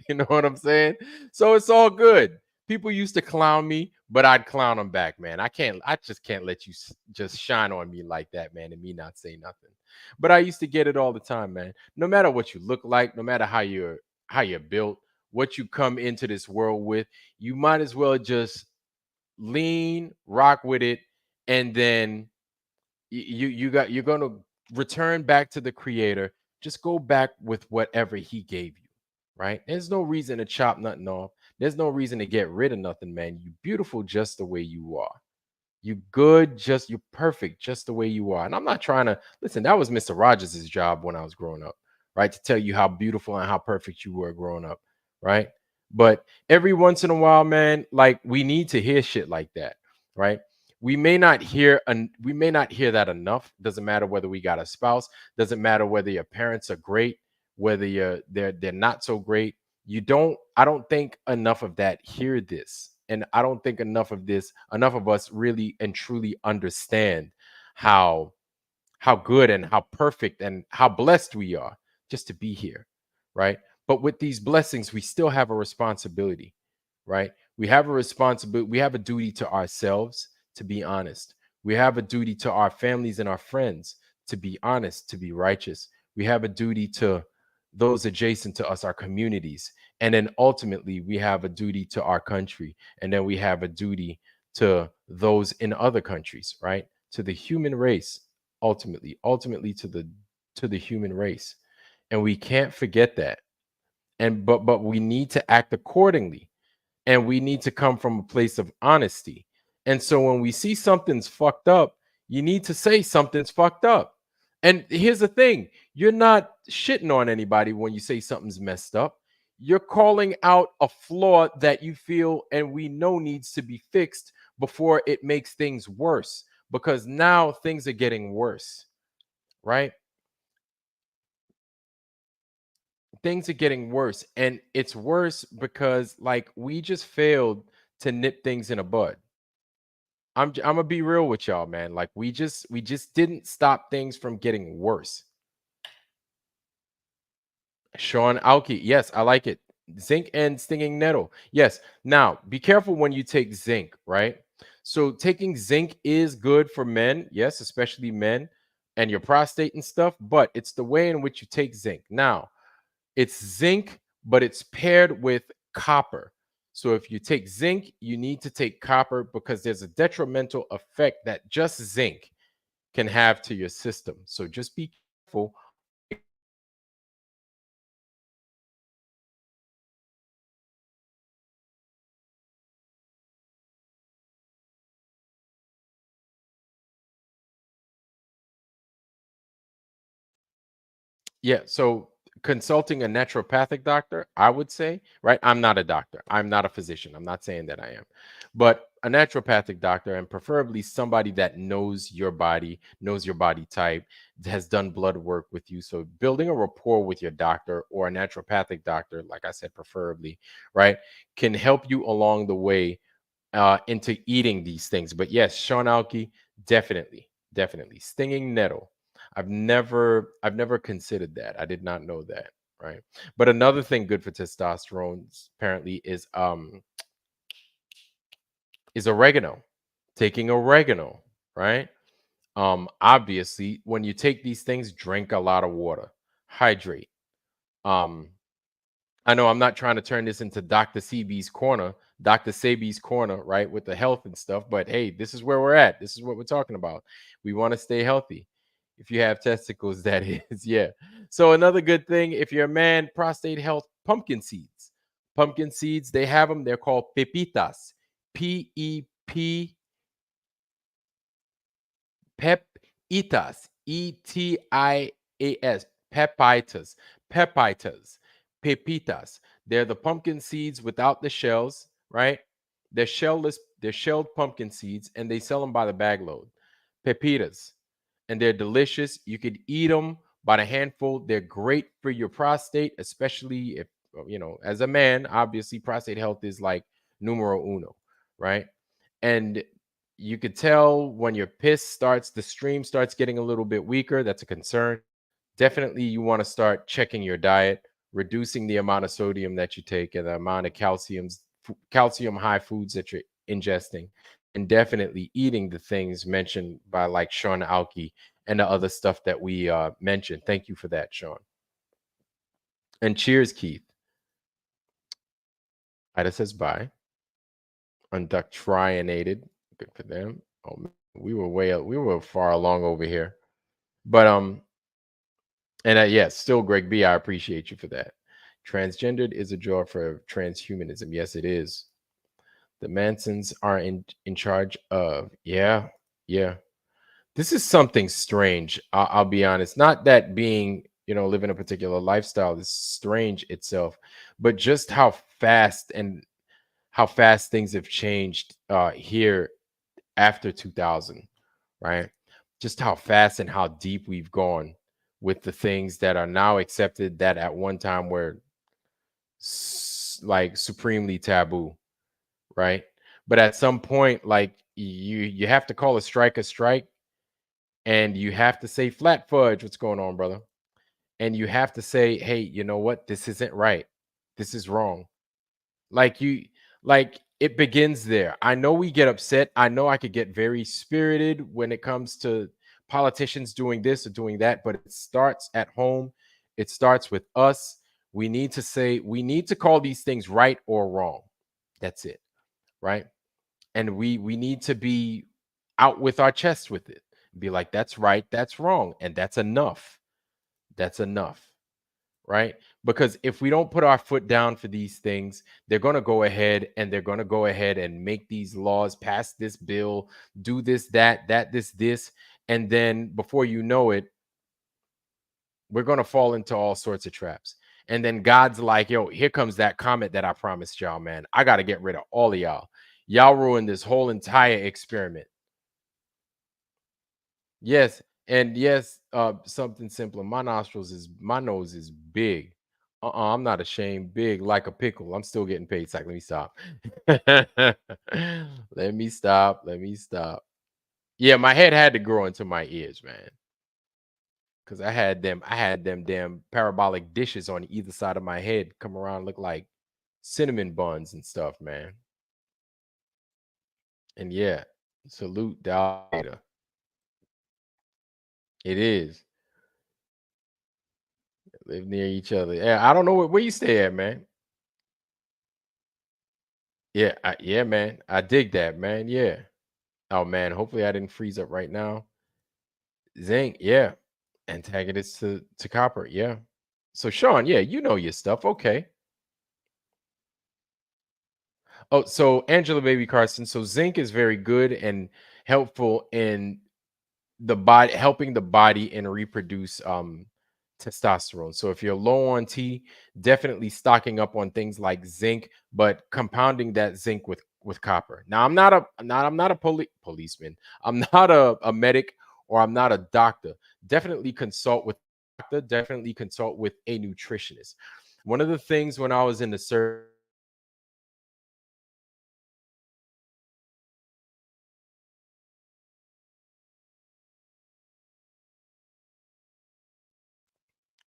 know what I'm saying? So it's all good. People used to clown me, but I'd clown them back, man. I just can't let you just shine on me like that, man, and me not say nothing. But I used to get it all the time, man. No matter what you look like, no matter how you're built, what you come into this world with, you might as well just lean, rock with it, and then you're gonna return back to the creator. Just go back with whatever he gave you, right? There's no reason to chop nothing off. There's no reason to get rid of nothing, man. You beautiful just the way you are. You good, just you're perfect, just the way you are. And I'm not trying to listen. That was Mr. Rogers' job when I was growing up, right? To tell you how beautiful and how perfect you were growing up, right? But every once in a while, man, like we need to hear shit like that, right? We may not hear that enough. Doesn't matter whether we got a spouse. Doesn't matter whether your parents are great, whether they're not so great. I don't think enough of that hear this, and I don't think enough of us really and truly understand how good and how perfect and how blessed we are just to be here, right? But with these blessings, we still have a responsibility, right? We have a responsibility, we have a duty to ourselves to be honest. We have a duty to our families and our friends to be honest, to be righteous. We have a duty to those adjacent to us, our communities. And then ultimately, we have a duty to our country. And then we have a duty to those in other countries, right? To the human race, ultimately to the human race. And we can't forget that. And but we need to act accordingly. And we need to come from a place of honesty. And so when we see something's fucked up, you need to say something's fucked up. And here's the thing, you're not shitting on anybody when you say something's messed up. You're calling out a flaw that you feel and we know needs to be fixed before it makes things worse, because now things are getting worse, right? Things are getting worse, and it's worse because like we just failed to nip things in a bud. I'm gonna be real with y'all, man. Like we just didn't stop things from getting worse. Sean Alki, yes, I like it. Zinc and stinging nettle, yes. Now be careful when you take zinc, right? So taking zinc is good for men, yes, especially men and your prostate and stuff, but it's the way in which you take zinc. Now it's zinc, but it's paired with copper. So if you take zinc, you need to take copper because there's a detrimental effect that just zinc can have to your system. So just be careful. Yeah, so consulting a naturopathic doctor, I would say, right? I'm not a doctor. I'm not a physician. I'm not saying that I am. But a naturopathic doctor, and preferably somebody that knows your body type, has done blood work with you. So building a rapport with your doctor or a naturopathic doctor, like I said, preferably, right, can help you along the way into eating these things. But yes, Sean Alki, definitely, definitely. Stinging nettle. I've never considered that. I did not know that. Right. But another thing good for testosterone apparently is oregano. Taking oregano, right? Obviously, when you take these things, drink a lot of water, hydrate. Um, I know I'm not trying to turn this into Dr. Sebi's corner, right, with the health and stuff. But hey, this is where we're at. This is what we're talking about. We want to stay healthy. If you have testicles, that is, yeah. So another good thing, if you're a man, prostate health, pumpkin seeds. Pumpkin seeds, they have them. They're called pepitas. P Pepitas, Etias, pepitas, pepitas, pepitas. They're the pumpkin seeds without the shells, right? They're shellless, they're shelled pumpkin seeds, and they sell them by the bagload. Pepitas, and they're delicious. You could eat them by the handful. They're great for your prostate, especially if as a man. Obviously, prostate health is like numero uno, right? And you could tell when your the stream starts getting a little bit weaker. That's a concern. Definitely, you want to start checking your diet, reducing the amount of sodium that you take and the amount of calcium high foods that you're ingesting, and definitely eating the things mentioned by like Sean Alki and the other stuff that we mentioned. Thank you for that, Sean. And cheers, Keith. Ida says bye. Unductrionated. Good for them. Oh, man, we were far along over here. But and yes, still Greg B, I appreciate you for that. Transgendered is a draw for transhumanism. Yes, it is. The Mansons are in charge of. Yeah, yeah. This is something strange. I'll be honest. Not that being, living a particular lifestyle is strange itself, but just how fast things have changed here after 2000, right? Just how fast and how deep we've gone with the things that are now accepted that at one time were like supremely taboo, right? But at some point, like you have to call a strike, and you have to say flat fudge, what's going on, brother? And you have to say, hey, you know what? This isn't right. This is wrong. Like it begins there. I know we get upset. I know I could get very spirited when it comes to politicians doing this or doing that, but it starts at home. It starts with us. We need to call these things right or wrong. That's it, right? And we need to be out with our chest with it. Be like, that's right, that's wrong, and that's enough. That's enough, right? because if we don't put our foot down for these things, they're going to go ahead and they're going to go ahead and make these laws, pass this bill, do this, that, this, and then before you know it, we're going to fall into all sorts of traps. And then God's like, yo, here comes that comet that I promised y'all, man. I got to get rid of all of y'all. Y'all ruined this whole entire experiment. Yes, and yes, something simpler. My nose is big. I'm not ashamed. Big like a pickle. I'm still getting paid. Let me stop. Let me stop. Let me stop. Yeah, my head had to grow into my ears, man. Cause I had them damn parabolic dishes on either side of my head come around look like cinnamon buns and stuff, man. And yeah, salute the alligator. It is. Live near each other. Yeah, I don't know where you stay at, man. Yeah, yeah, man. I dig that, man. Yeah. Oh man, hopefully I didn't freeze up right now. Zinc, yeah. Antagonist to copper, yeah. So Sean, yeah, you know your stuff. Okay. Oh, so Angela Baby Carson. So zinc is very good and helpful in the body, helping the body and reproduce testosterone. So if you're low on T, definitely stocking up on things like zinc, but compounding that zinc with copper. Now I'm not a policeman. I'm not a medic or I'm not a doctor. Definitely consult with a doctor, definitely consult with a nutritionist. One of the things when I was in the service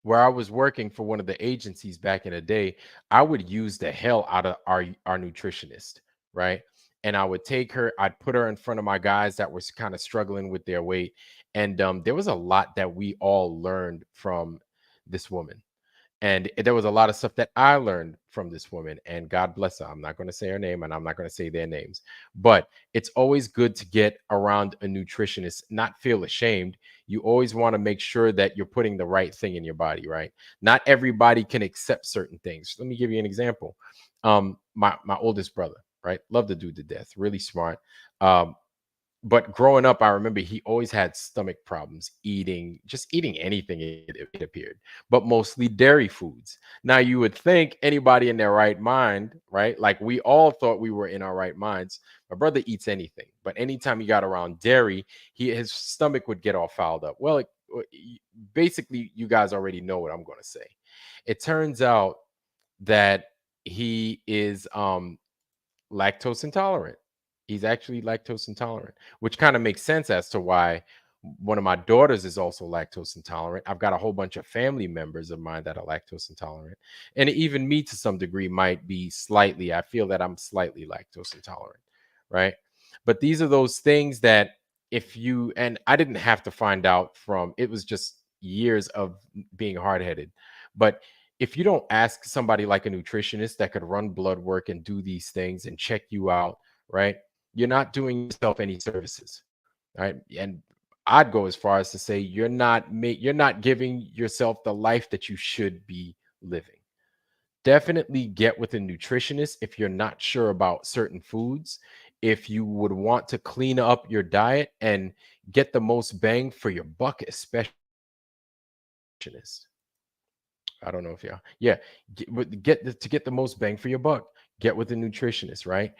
where I was working for one of the agencies back in the day, I would use the hell out of our nutritionist, right? And I would take her, I'd put her in front of my guys that was kind of struggling with their weight, and there was a lot that we all learned from this woman. And there was a lot of stuff that I learned from this woman, and God bless her. I'm not going to say her name and I'm not going to say their names, but it's always good to get around a nutritionist, not feel ashamed. You always want to make sure that you're putting the right thing in your body, right? Not everybody can accept certain things. Let me give you an example. My oldest brother, right? Love the dude to death, really smart. Um, but growing up, I remember he always had stomach problems eating, just eating anything it appeared, but mostly dairy foods. Now, you would think anybody in their right mind, right? Like we all thought we were in our right minds. My brother eats anything, but anytime he got around dairy, his stomach would get all fouled up. Well, basically, you guys already know what I'm going to say. It turns out that he is lactose intolerant. He's actually lactose intolerant, which kind of makes sense as to why one of my daughters is also lactose intolerant. I've got a whole bunch of family members of mine that are lactose intolerant. And even me to some degree might be slightly, I feel that I'm slightly lactose intolerant, right? But these are those things that if you, and I didn't have to find out from, it was just years of being hard headed. But if you don't ask somebody like a nutritionist that could run blood work and do these things and check you out, right? You're not doing yourself any services, right? And I'd go as far as to say you're not giving yourself the life that you should be living. Definitely get with a nutritionist if you're not sure about certain foods. If you would want to clean up your diet and get the most bang for your buck, especially I don't know if y'all, yeah, to get the most bang for your buck. Get with a nutritionist, right?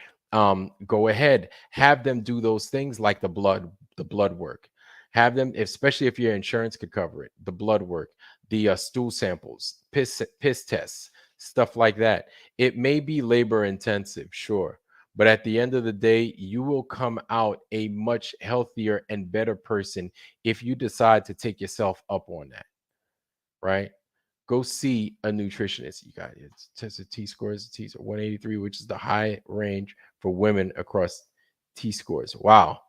Go ahead, have them do those things like the blood work. Have them, especially if your insurance could cover it. The blood work, the stool samples, piss tests, stuff like that. It may be labor intensive, sure, but at the end of the day, you will come out a much healthier and better person if you decide to take yourself up on that, right? Go see a nutritionist. You got it's tested T scores, T 183, which is the high range for women across T scores. Wow.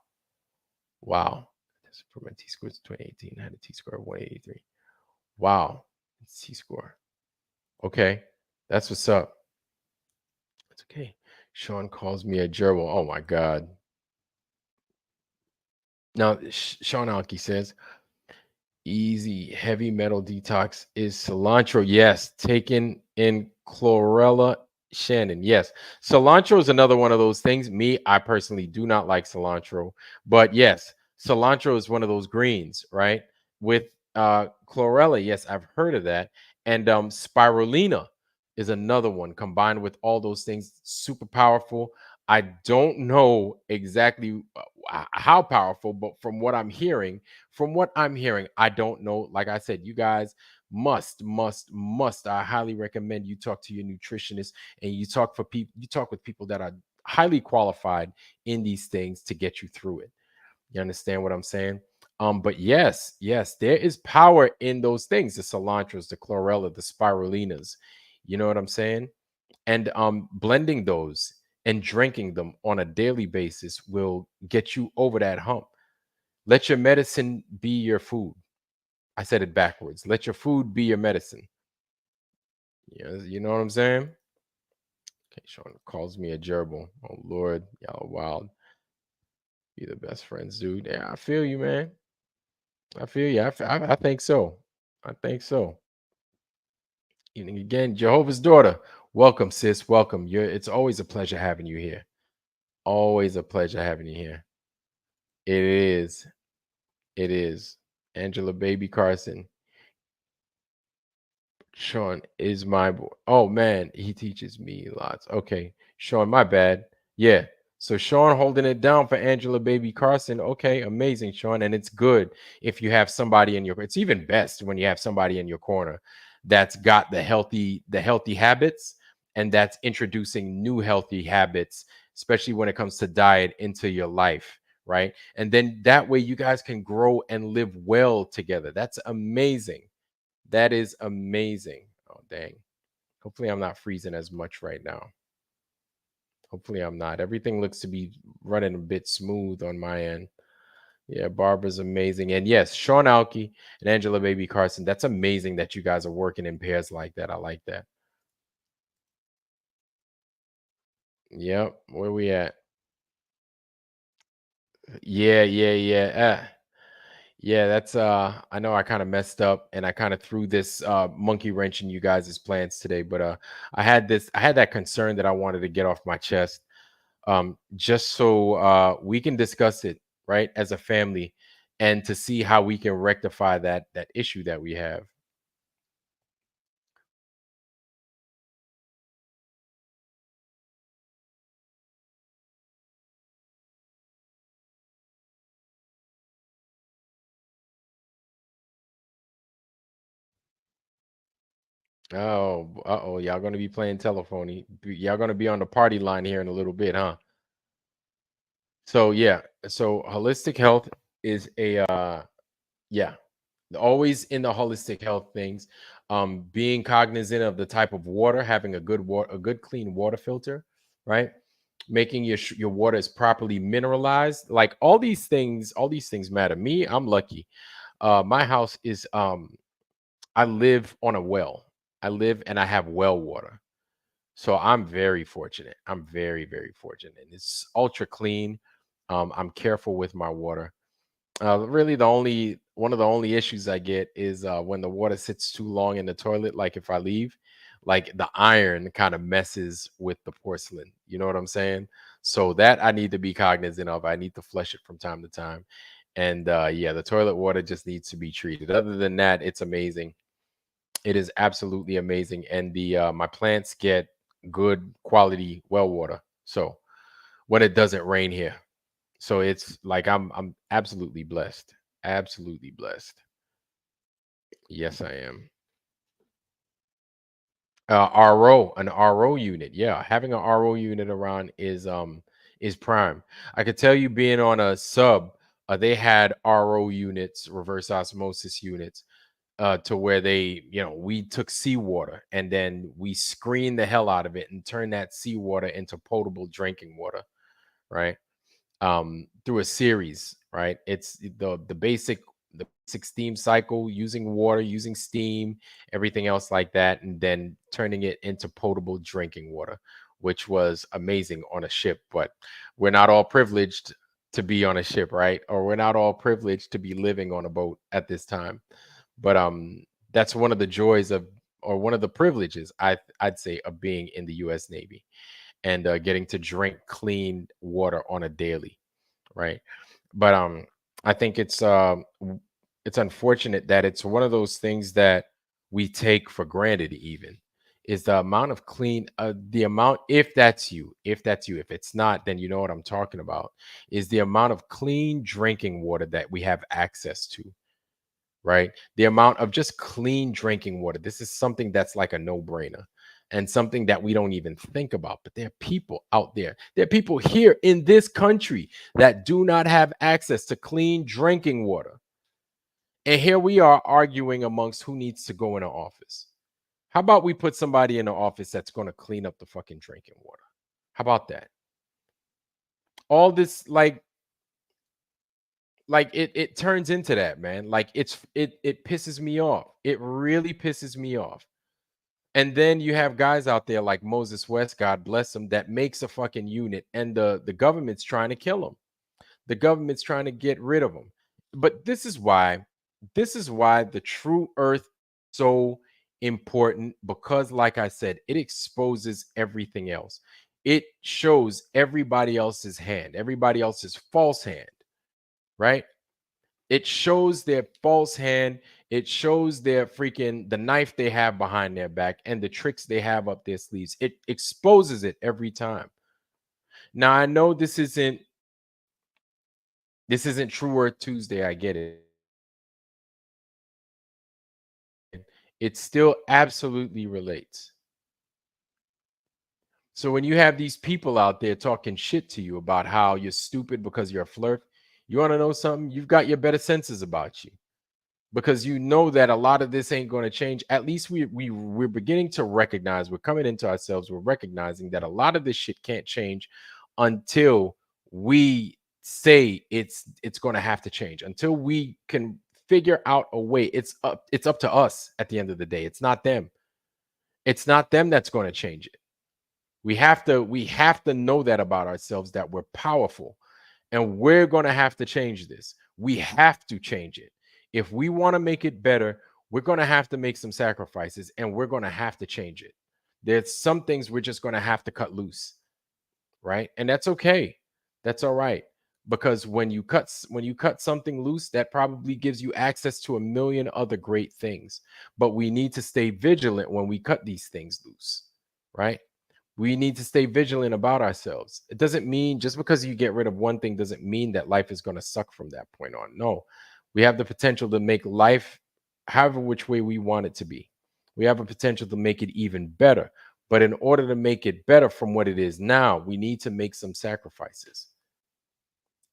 Wow. That's for my T scores 2018. I had a T score of 183. Wow. T score. Okay. That's what's up. It's okay. Sean calls me a gerbil. Oh my God. Now, Sean Alki says, Easy heavy metal detox is cilantro. Yes, taken in chlorella. Shannon. Yes, cilantro is another one of those things. Me, I personally do not like cilantro, but yes, cilantro is one of those greens, right? With chlorella. Yes, I've heard of that. And spirulina is another one combined with all those things. Super powerful. I don't know exactly how powerful, but from what I'm hearing, I don't know. Like I said, you guys must. I highly recommend you talk to your nutritionist and you talk with people that are highly qualified in these things to get you through it. You understand what I'm saying? But yes, there is power in those things, the cilantros, the chlorella, the spirulinas. You know what I'm saying? And blending those and drinking them on a daily basis will get you over that hump. Let your medicine be your food. I said it backwards. Let your food be your medicine. You know what I'm saying? Okay, Sean calls me a gerbil. Oh Lord, y'all wild. Be the best friends, dude. Yeah, I feel you, man. I feel you. I think so. I think so. Evening again, Jehovah's daughter. Welcome, sis. Welcome. It's always a pleasure having you here. Always a pleasure having you here. It is. It is. Angela Baby Carson. Sean is my boy. Oh man, he teaches me lots. Okay, Sean, my bad. Yeah. So Sean holding it down for Angela Baby Carson. Okay, amazing, Sean. And it's good if you have somebody in your it's even best when you have somebody in your corner that's got the healthy habits and that's introducing new healthy habits, especially when it comes to diet into your life, right? And then that way you guys can grow and live well together. That's amazing. That is amazing. Oh, dang. Hopefully, I'm not freezing as much right now. Hopefully, I'm not. Everything looks to be running a bit smooth on my end. Yeah, Barbara's amazing. And yes, Sean Alke and Angela Baby Carson. That's amazing that you guys are working in pairs like that. I like that. Yep. Where we at? Yeah. Yeah, that's I know I kind of messed up and I kind of threw this monkey wrench in you guys' plans today, but I had that concern that I wanted to get off my chest. Just so we can discuss it, right, as a family and to see how we can rectify that issue that we have. Oh, uh-oh, y'all gonna be playing telephone. Y'all gonna be on the party line here in a little bit, huh? So yeah, so holistic health is a yeah, always in the holistic health things, being cognizant of the type of water, having a good clean water filter, right? Making your water is properly mineralized. Like all these things matter. Me, I'm lucky. My house is I live on a well. I live and I have well water. So I'm very fortunate. I'm very fortunate. And it's ultra clean. I'm careful with my water. Really, the only one of the only issues I get is when the water sits too long in the toilet. Like if I leave, like the iron kind of messes with the porcelain. You know what I'm saying? So that I need to be cognizant of. I need to flush it from time to time. And yeah, the toilet water just needs to be treated. Other than that, it's amazing. It is absolutely amazing. And the my plants get good quality well water. So when it doesn't rain here. So it's like I'm absolutely blessed. Absolutely blessed. Yes, I am. An RO unit. Yeah, having an RO unit around is prime. I could tell you being on a sub, they had RO units, reverse osmosis units, to where we took seawater and then we screened the hell out of it and turned that seawater into potable drinking water, right? Through a series, right? It's the basic steam cycle, using water, using steam, everything else like that, and then turning it into potable drinking water, which was amazing on a ship. But we're not all privileged to be on a ship, right? Or we're not all privileged to be living on a boat at this time. But that's one of the joys of, or one of the privileges, I'd say, of being in the U.S. Navy, and getting to drink clean water on a daily, right? But I think it's unfortunate that it's one of those things that we take for granted. Even is the amount of clean, the amount, if it's not, then you know what I'm talking about, is the amount of clean drinking water that we have access to, right? The amount of just clean drinking water. This is something that's like a no-brainer, and something that we don't even think about. But there are people out there, there are people here in this country that do not have access to clean drinking water. And here we are arguing amongst who needs to go in an office. How about we put somebody in the office that's going to clean up the fucking drinking water? How about that? All this, it turns into that, man. Like, it pisses me off. It really pisses me off. And then you have guys out there like Moses West, God bless him, that makes a fucking unit, and the government's trying to kill him. The government's trying to get rid of him. But this is why the true earth is so important, because like I said, it exposes everything else. It shows everybody else's hand, everybody else's false hand, right? It shows their false hand. It shows their freaking, the knife they have behind their back and the tricks they have up their sleeves. It exposes it every time. Now I know this isn't True Earth Tuesday. I get it. It still absolutely relates. So when you have these people out there talking shit to you about how you're stupid because you're a flirt, you want to know something? You've got your better senses about you, because you know that a lot of this ain't going to change. At least we're beginning to recognize, we're coming into ourselves, we're recognizing that a lot of this shit can't change until we say it's going to have to change, until we can figure out a way. It's up to us at the end of the day. It's not them. It's not them that's going to change it. We have to know that about ourselves, that we're powerful, and we're going to have to change this. We have to change it. If we want to make it better, we're going to have to make some sacrifices, and we're going to have to change it. There's some things we're just going to have to cut loose, right? And that's okay. That's all right. Because when you cut something loose, that probably gives you access to a million other great things. But we need to stay vigilant when we cut these things loose, right? We need to stay vigilant about ourselves. It doesn't mean, just because you get rid of one thing doesn't mean that life is going to suck from that point on. No, we have the potential to make life however which way we want it to be. We have a potential to make it even better. But in order to make it better from what it is now, we need to make some sacrifices.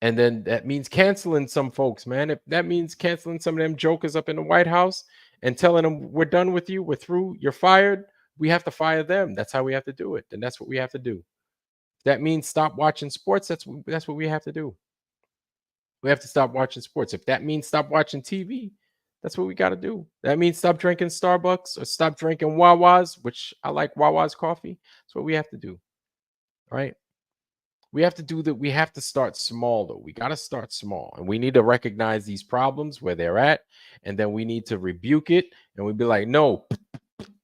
And then that means canceling some folks, man. If that means canceling some of them jokers up in the White House and telling them, we're done with you, we're through, you're fired, we have to fire them. That's how we have to do it. And that's what we have to do. That means stop watching sports. That's what we have to do. We have to stop watching sports. If that means stop watching TV, that's what we got to do. That means stop drinking Starbucks or stop drinking Wawa's, which I like Wawa's coffee. That's what we have to do. Right? We have to do that. We have to start small, though. We got to start small, and we need to recognize these problems where they're at, and then we need to rebuke it. And we'd be like, no,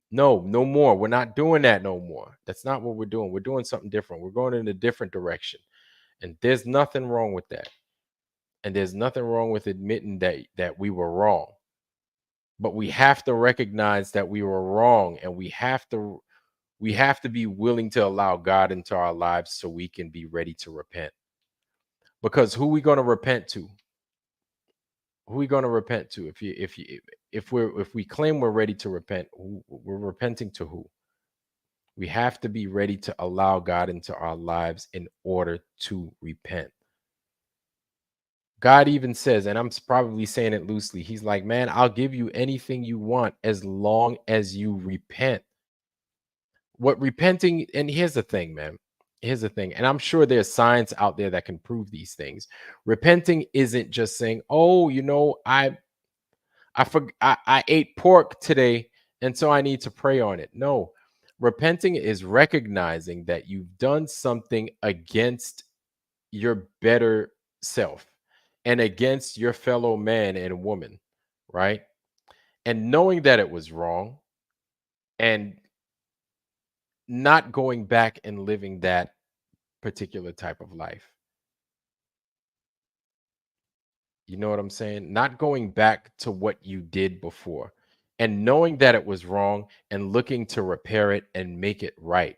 no, no more. We're not doing that no more. That's not what we're doing. We're doing something different. We're going in a different direction. And there's nothing wrong with that. And there's nothing wrong with admitting that we were wrong. But we have to recognize that we were wrong, and we have to be willing to allow God into our lives so we can be ready to repent. Because who we going to repent to? Who we going to repent to? If we claim we're ready to repent, we're repenting to who? We have to be ready to allow God into our lives in order to repent. God even says, and I'm probably saying it loosely, he's like, man, I'll give you anything you want as long as you repent. What repenting, and here's the thing, man. Here's the thing, and I'm sure there's science out there that can prove these things. Repenting isn't just saying, oh, I ate pork today, and so I need to pray on it. No, repenting is recognizing that you've done something against your better self and against your fellow man and woman, right? And knowing that it was wrong and not going back and living that particular type of life. You know what I'm saying? Not going back to what you did before and knowing that it was wrong and looking to repair it and make it right.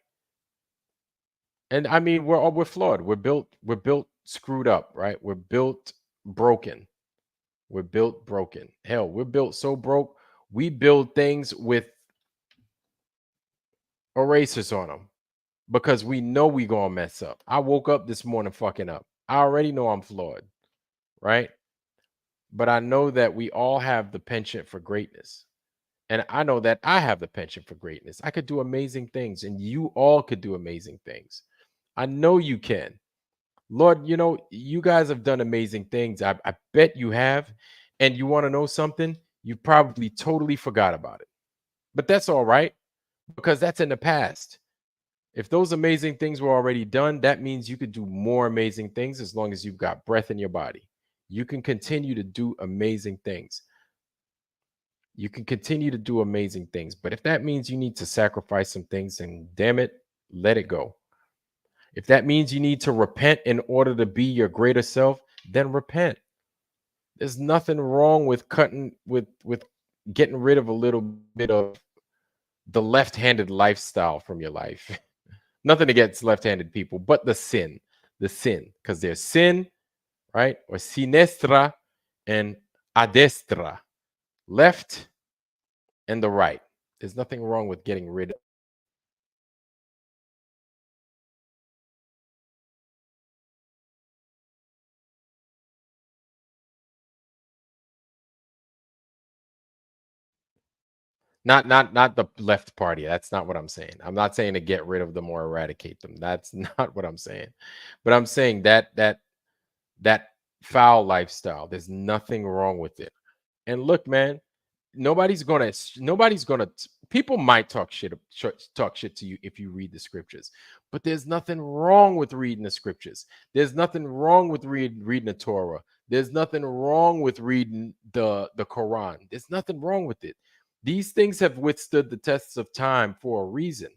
And I mean, we're flawed. We're built screwed up, right? We're built broken. We're built broken. Hell, we're built so broke. We build things with erasers on them because we know we gonna mess up. I woke up this morning fucking up. I already know I'm flawed, right? But I know that we all have the penchant for greatness. And I know that I have the penchant for greatness. I could do amazing things, and you all could do amazing things. I know you can. Lord, you guys have done amazing things. I bet you have. And you want to know something? You probably totally forgot about it. But that's all right because that's in the past. If those amazing things were already done, that means you could do more amazing things as long as you've got breath in your body. You can continue to do amazing things. You can continue to do amazing things. But if that means you need to sacrifice some things, then damn it, let it go. If that means you need to repent in order to be your greater self, then repent. There's nothing wrong with cutting with getting rid of a little bit of the left-handed lifestyle from your life. Nothing against left-handed people, but the sin, because there's sin, right? Or sinestra and adestra, left and the right. There's nothing wrong with getting rid of. Not the left party. That's not what I'm saying. I'm not saying to get rid of them or eradicate them. That's not what I'm saying. But I'm saying that foul lifestyle, there's nothing wrong with it. And look, man, nobody's gonna people might talk shit to you if you read the scriptures, but there's nothing wrong with reading the scriptures. There's nothing wrong with reading the Torah. There's nothing wrong with reading the Quran. There's nothing wrong with it. These things have withstood the tests of time for a reason,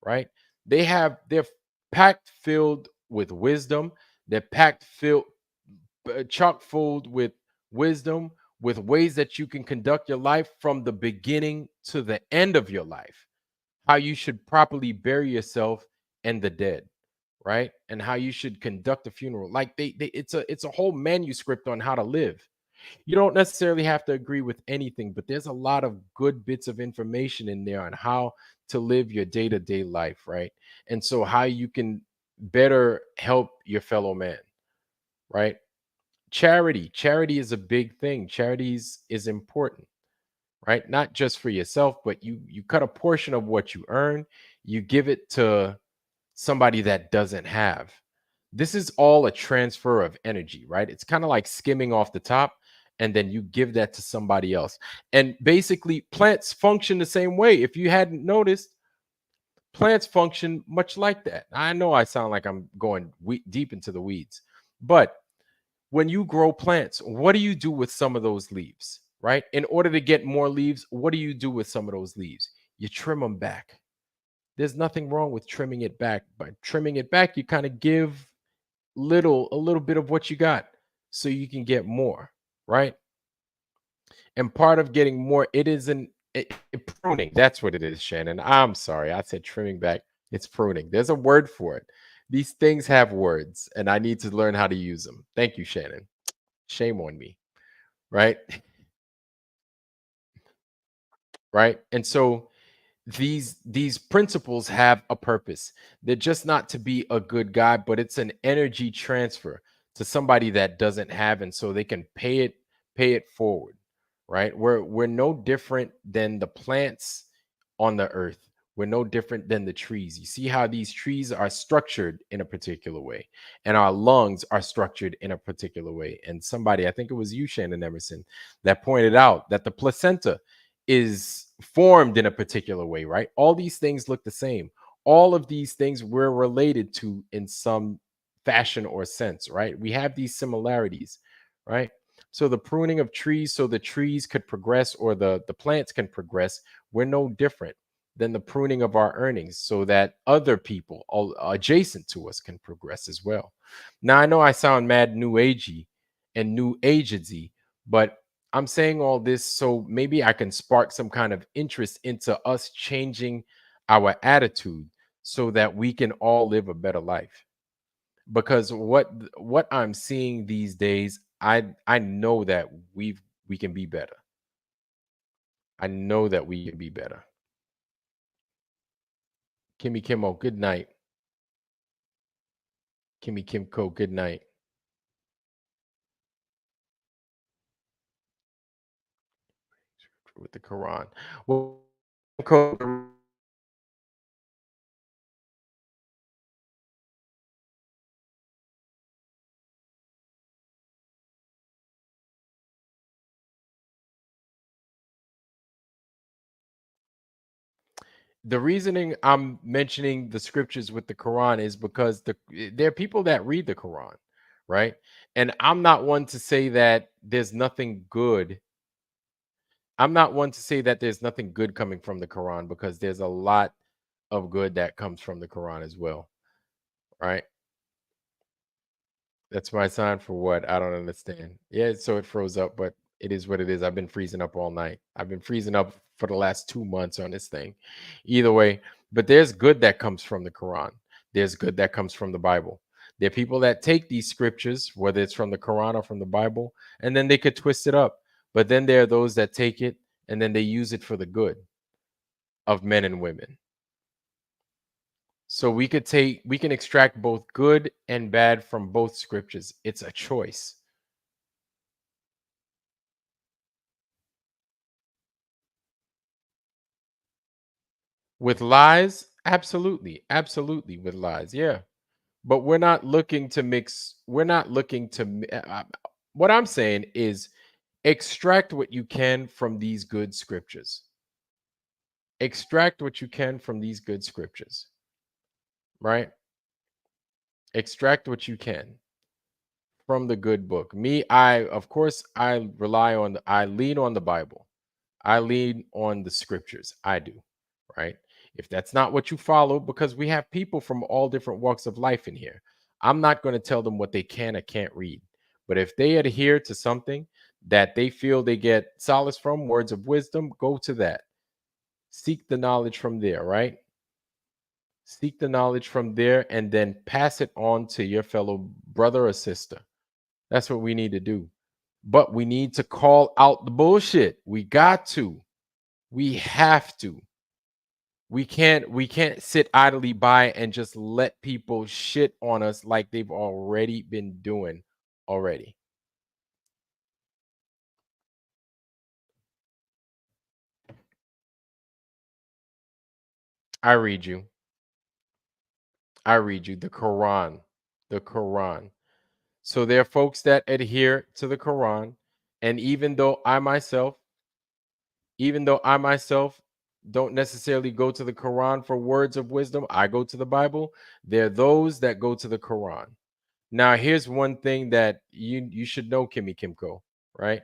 right? They're packed filled with wisdom. They're packed filled chock full with wisdom, with ways that you can conduct your life from the beginning to the end of your life, how you should properly bury yourself and the dead, right? And how you should conduct a funeral. Like it's a whole manuscript on how to live. You don't necessarily have to agree with anything, but there's a lot of good bits of information in there on how to live your day-to-day life, right? And so how you can better help your fellow man, right? Charity is a big thing. Is important, right? Not just for yourself, but you cut a portion of what you earn, you give it to somebody that doesn't have. This is all a transfer of energy, right? It's kind of like skimming off the top and then you give that to somebody else. And basically plants function the same way. If you hadn't noticed, plants function much like that. I know I sound like I'm going deep into the weeds, but when you grow plants, what do you do with some of those leaves, right? In order to get more leaves, what do you do with some of those leaves? You trim them back. There's nothing wrong with trimming it back. By trimming it back, you kind of give a little bit of what you got so you can get more, right? And part of getting more, it is pruning. That's what it is, Shannon. I'm sorry. I said trimming back. It's pruning. There's a word for it. These things have words, and I need to learn how to use them. Thank you, Shannon. Shame on me, right? Right? And so these principles have a purpose. They're just not to be a good guy, but it's an energy transfer to somebody that doesn't have, and so they can pay it forward, right? We're no different than the plants on the earth. We're no different than the trees. You see how these trees are structured in a particular way, and our lungs are structured in a particular way. And somebody, I think it was you, Shannon Emerson, that pointed out that the placenta is formed in a particular way, right? All these things look the same. All of these things we're related to in some fashion or sense, right? We have these similarities, right? So the pruning of trees so the trees could progress or the plants can progress, we're no different than the pruning of our earnings so that other people adjacent to us can progress as well. Now I know I sound mad new agey and new agency, but I'm saying all this so maybe I can spark some kind of interest into us changing our attitude so that we can all live a better life. Because what I'm seeing these days, I know that we can be better. I know that we can be better. Kimmy Kimmo, good night. Kimmy Kimco, good night. With the Quran. Well, the reasoning I'm mentioning the scriptures with the Quran is because there are people that read the Quran, right? And I'm not one to say that there's nothing good. I'm not one to say that there's nothing good coming from the Quran because there's a lot of good that comes from the Quran as well, right? That's my sign for what? I don't understand. Yeah, so it froze up, but it is what it is. I've been freezing up all night. I've been freezing up for the last 2 months on this thing. Either way, but there's good that comes from the Quran. There's good that comes from the Bible. There are people that take these scriptures, whether it's from the Quran or from the Bible, and then they could twist it up. But then there are those that take it and then they use it for the good of men and women. So we can extract both good and bad from both scriptures. It's a choice. With lies, absolutely, absolutely with lies, yeah. But we're not looking to what I'm saying is extract what you can from these good scriptures. Extract what you can from these good scriptures, right? Extract what you can from the good book. Me, I of course I lean on the Bible. I lean on the scriptures. I do, right? If that's not what you follow, because we have people from all different walks of life in here, I'm not going to tell them what they can or can't read. But if they adhere to something that they feel they get solace from, words of wisdom, go to that. Seek the knowledge from there, right? Seek the knowledge from there and then pass it on to your fellow brother or sister. That's what we need to do. But we need to call out the bullshit. We got to. We have to. We can't sit idly by and just let people shit on us like they've already been doing already. I read you. I read you the Quran. The Quran. So there are folks that adhere to the Quran, and even though I myself don't necessarily go to the Quran for words of wisdom, I go to the Bible. There are those that go to the Quran. Now, here's one thing that you should know, Kimmy Kimco, right?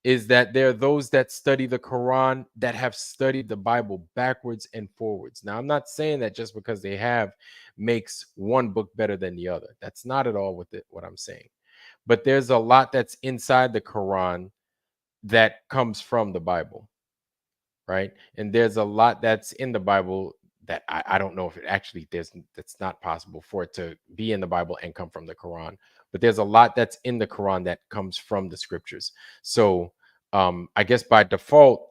Is that there are those that study the Quran that have studied the Bible backwards and forwards. Now, I'm not saying that just because they have makes one book better than the other. That's not at all what I'm saying. But there's a lot that's inside the Quran that comes from the Bible, right? And there's a lot that's in the Bible that I don't know if it actually that's not possible for it to be in the Bible and come from the Quran. But there's a lot that's in the Quran that comes from the scriptures. So I guess by default,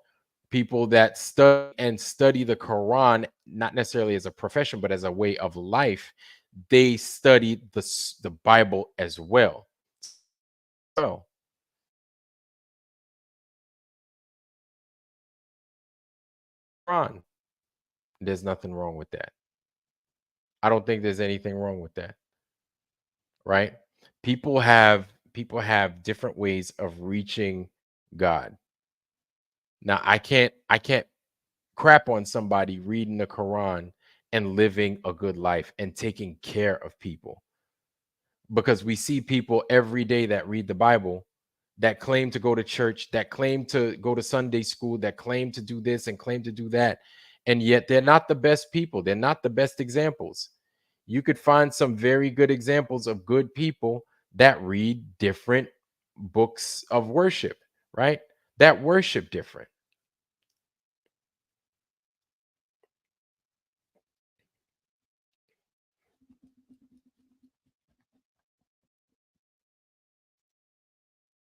people that study the Quran, not necessarily as a profession, but as a way of life, they study the Bible as well. Well, Quran, there's nothing wrong with that. I don't think there's anything wrong with that, right? People have different ways of reaching God. Now, I can't crap on somebody reading the Quran and living a good life and taking care of people. because we see people every day that read the Bible, that claim to go to church, that claim to go to Sunday school, that claim to do this and claim to do that. And yet they're not the best people. They're not the best examples. You could find some very good examples of good people that read different books of worship, right? That worship different.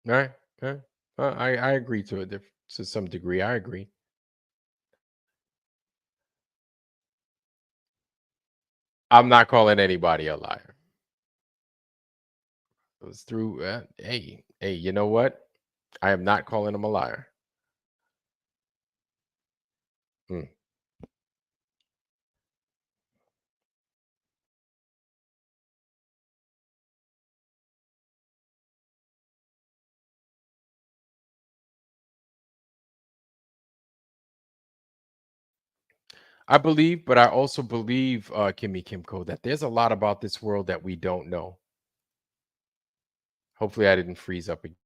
Right? Right. I agree to it to some degree. I agree. I'm not calling anybody a liar. It was through. Hey, you know what? I am not calling him a liar. Mm. I believe, but I also believe, Kimmy Kimco, that there's a lot about this world that we don't know. Hopefully, I didn't freeze up again.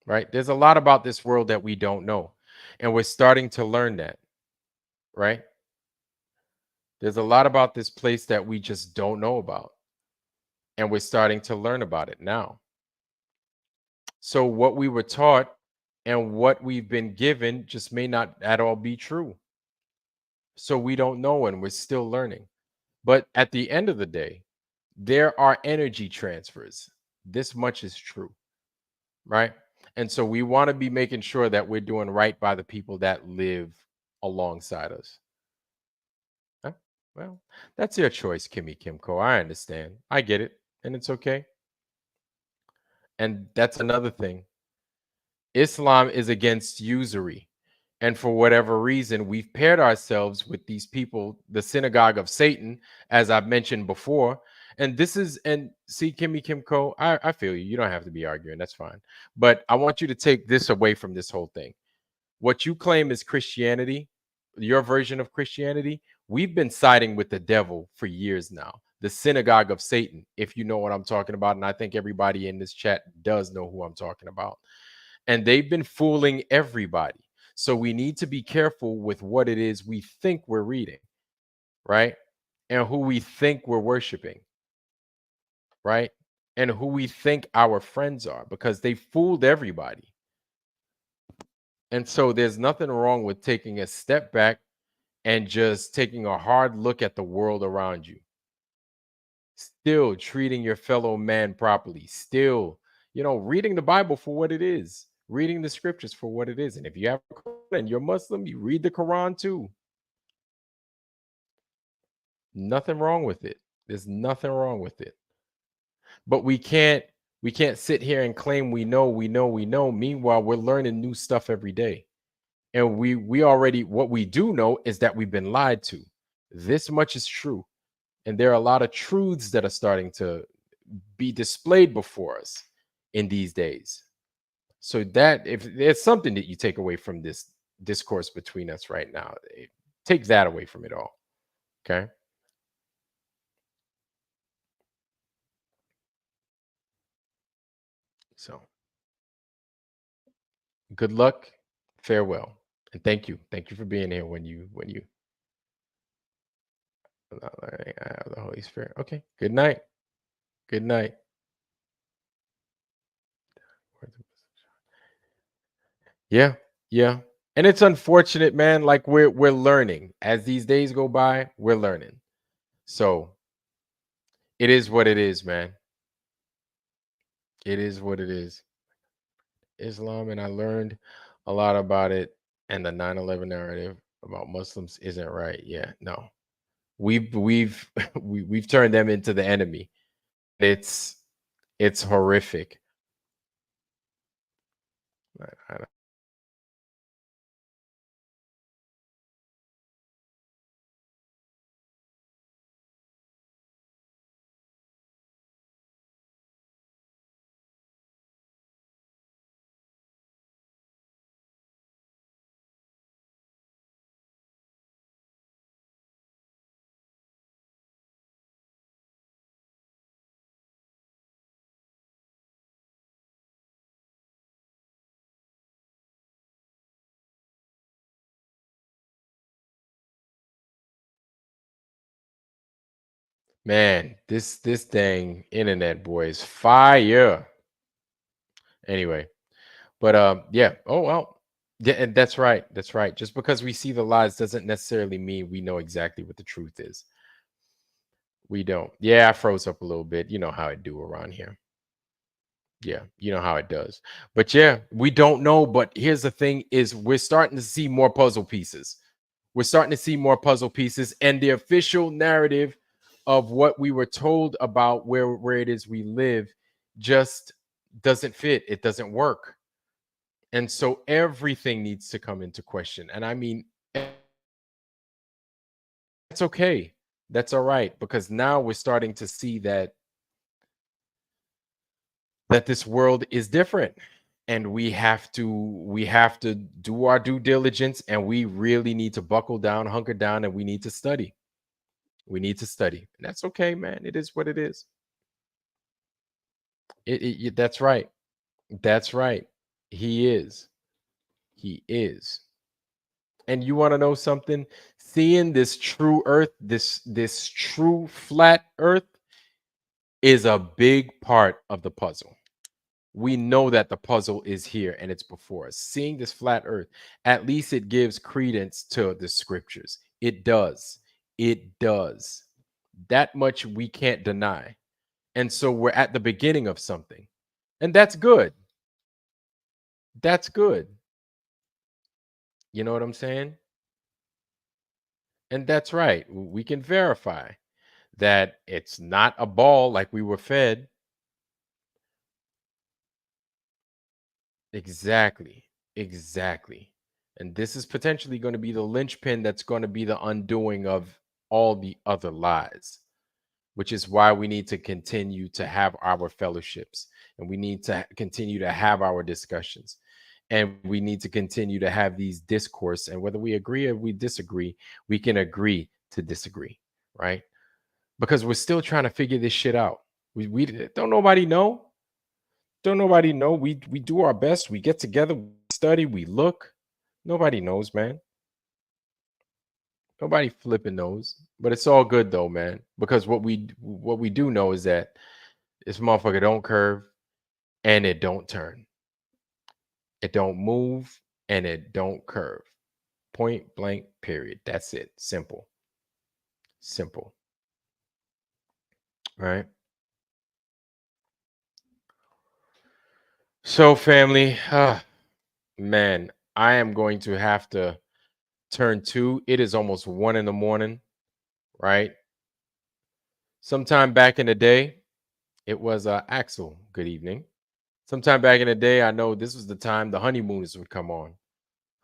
Right? There's a lot about this world that we don't know, and we're starting to learn that. Right? There's a lot about this place that we just don't know about, and we're starting to learn about it now. So, what we were taught and what we've been given just may not at all be true. So, we don't know, and we're still learning. But at the end of the day, there are energy transfers. This much is true, right? And so we want to be making sure that we're doing right by the people that live alongside us. Huh? Well, that's your choice, Kimmy Kimco. I understand. I get it. And it's okay. And that's another thing. Islam is against usury. And for whatever reason, we've paired ourselves with these people, the synagogue of Satan, as I've mentioned before. And this is, and see, Kimmy Kimco, I feel you. You don't have to be arguing. That's fine. But I want you to take this away from this whole thing. What you claim is Christianity, your version of Christianity, we've been siding with the devil for years now. The synagogue of Satan, if you know what I'm talking about. And I think everybody in this chat does know who I'm talking about, and they've been fooling everybody. So we need to be careful with what it is we think we're reading, right? And who we think we're worshiping, right? And who we think our friends are, because they fooled everybody. And so there's nothing wrong with taking a step back and just taking a hard look at the world around you. Still treating your fellow man properly. Still, reading the Bible for what it is, reading the scriptures for what it is. And if you have a Quran and you're Muslim, you read the Quran too. Nothing wrong with it. There's nothing wrong with it. But we can't sit here and claim we know, we know, we know. Meanwhile, we're learning new stuff every day. And we already, what we do know is that we've been lied to. This much is true. And there are a lot of truths that are starting to be displayed before us in these days. So that, if there's something that you take away from this discourse between us right now, take that away from it all. Okay. So good luck, farewell, and thank you. Thank you for being here when you the Holy Spirit. Okay. Good night. Good night. Yeah. Yeah. And it's unfortunate, man. Like we're learning as these days go by. We're learning. So it is what it is, man. It is what it is. Islam, and I learned a lot about it. And the 9/11 narrative about Muslims isn't right. Yeah, no, we've we've turned them into the enemy. It's it's horrific. I Man, this dang internet boy is fire. Anyway, but yeah. Oh well. Yeah, and that's right. That's right. Just because we see the lies doesn't necessarily mean we know exactly what the truth is. We don't. Yeah, I froze up a little bit. You know how I do around here. Yeah, you know how it does. But yeah, we don't know. But here's the thing: is we're starting to see more puzzle pieces. We're starting to see more puzzle pieces, and the official narrative of what we were told about where it is we live just doesn't fit. It doesn't work, and so everything needs to come into question. And I mean, that's okay. That's all right because now we're starting to see that this world is different, and we have to do our due diligence, and we really need to buckle down, hunker down, and we need to study. We need to study, and that's okay, man. It is what it is. That's right. That's right. He is. He is. And you want to know something? Seeing this true Earth, this true flat Earth, is a big part of the puzzle. We know that the puzzle is here and it's before us. Seeing this flat earth, at least it gives credence to the scriptures. It does. It does. That much we can't deny. And so we're at the beginning of something. And that's good. That's good. You know what I'm saying? And that's right. We can verify that it's not a ball like we were fed. Exactly. Exactly. And this is potentially going to be the linchpin that's going to be the undoing of all the other lies, which is why we need to continue to have our fellowships, and we need to continue to have our discussions, and we need to continue to have these discourse. And whether we agree or we disagree, we can agree to disagree, right? Because we're still trying to figure this shit out. We don't nobody know. Don't nobody know. We do our best. We get together, we study, we look. Nobody knows, man. Nobody flipping knows. But it's all good though, man. Because what we do know is that this motherfucker don't curve and it don't turn. It don't move and it don't curve. Point blank, period. That's it. Simple. Simple. Right? So, family, man, I am going to have to turn two. It is almost 1 in the morning, right? Sometime back in the day, it was Axel. Good evening. Sometime back in the day, I know this was the time the honeymooners would come on.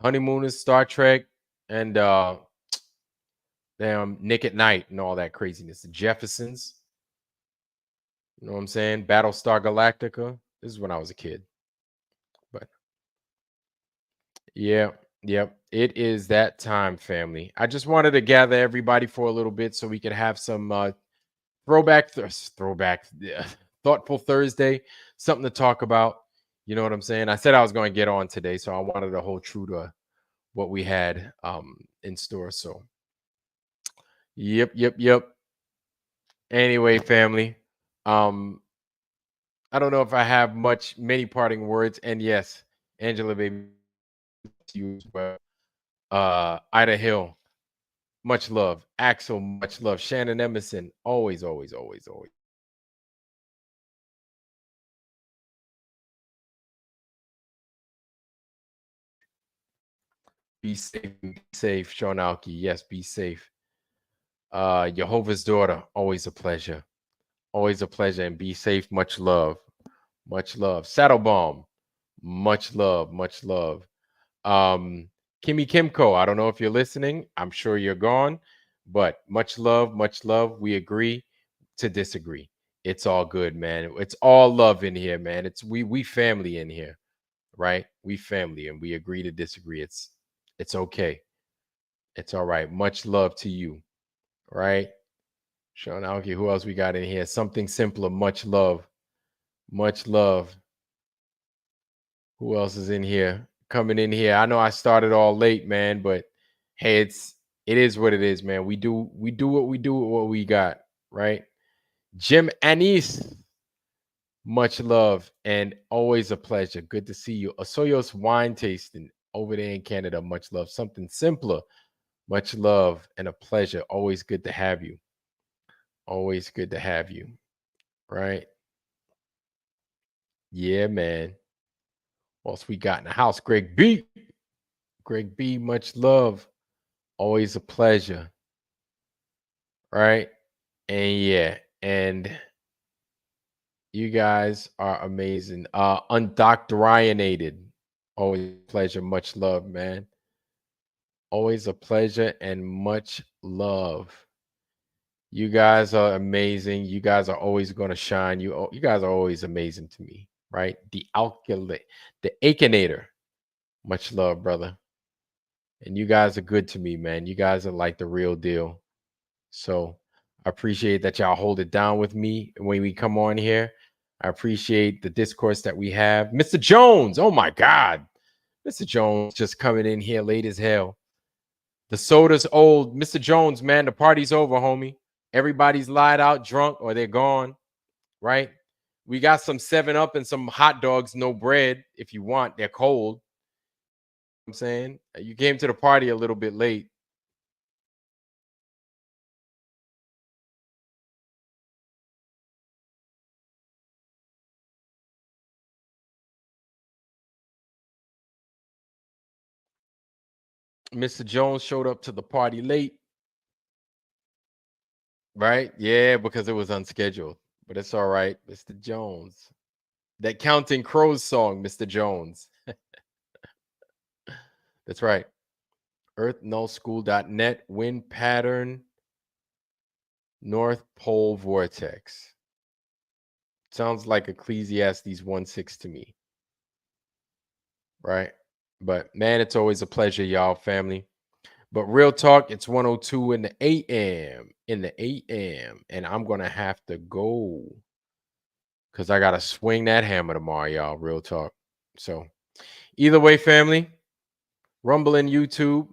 Honeymooners, Star Trek, and damn Nick at Night and all that craziness. The Jeffersons, you know what I'm saying? Battlestar Galactica. This is when I was a kid. But yeah, yep. It is that time, family. I just wanted to gather everybody for a little bit so we could have some throwback, yeah, thoughtful Thursday, something to talk about. You know what I'm saying? I said I was going to get on today, so I wanted to hold true to what we had in store. So, yep, yep, yep. Anyway, family, um, I don't know if I have many parting words. And yes, Angela, baby, to you as well. Ida Hill, much love. Axel, much love. Shannon Emerson, always, always, always, always. Be safe, be safe, Sean Alki. Yes, be safe. Jehovah's daughter, always a pleasure. Always a pleasure, and be safe. Much love. Much love. Saddle Bomb, much love, much love. Kimmy Kimco, I don't know if you're listening. I'm sure you're gone, but much love, much love. We agree to disagree. It's all good, man. It's all love in here, man. It's we family in here, right? We family, and we agree to disagree. It's okay. It's all right. Much love to you, right? Sean Alki, who else we got in here? Something simpler. Much love. Much love. Who else is in here? Coming in here. I know I started all late, man, but hey, it is what it is, man. We do what we do with what we got, right? Jim Anis, much love and always a pleasure. Good to see you. Osoyo's wine tasting over there in Canada, much love. Something simpler, much love and a pleasure. Always good to have you. Always good to have you, right? Yeah, man. What else we got in the house? Greg B. Greg B, much love. Always a pleasure, right? And yeah, and you guys are amazing. Undoctrinated. Always a pleasure. Much love, man. Always a pleasure and much love. You guys are amazing. You guys are always going to shine. You guys are always amazing to me, right? The Akinator. Much love, brother. And you guys are good to me, man. You guys are like the real deal. So I appreciate that y'all hold it down with me when we come on here. I appreciate the discourse that we have. Mr. Jones, oh my God. Mr. Jones just coming in here late as hell. The soda's old. Mr. Jones, man, the party's over, homie. Everybody's lied out drunk or they're gone, right? We got some 7 Up and some hot dogs, no bread if you want. They're cold. I'm saying you came to the party a little bit late. Mr. Jones showed up to the party late, right? Yeah, because it was unscheduled, but it's all right, Mr. Jones. That Counting Crows song, Mr. Jones. That's right. EarthNullSchool.net, wind pattern, North Pole vortex. Sounds like Ecclesiastes 1:6 to me, right? But man, it's always a pleasure, y'all, family. But real talk, it's 1:02 in the AM. And I'm gonna have to go because I gotta swing that hammer tomorrow, y'all. Real talk. So either way, family, Rumble and YouTube,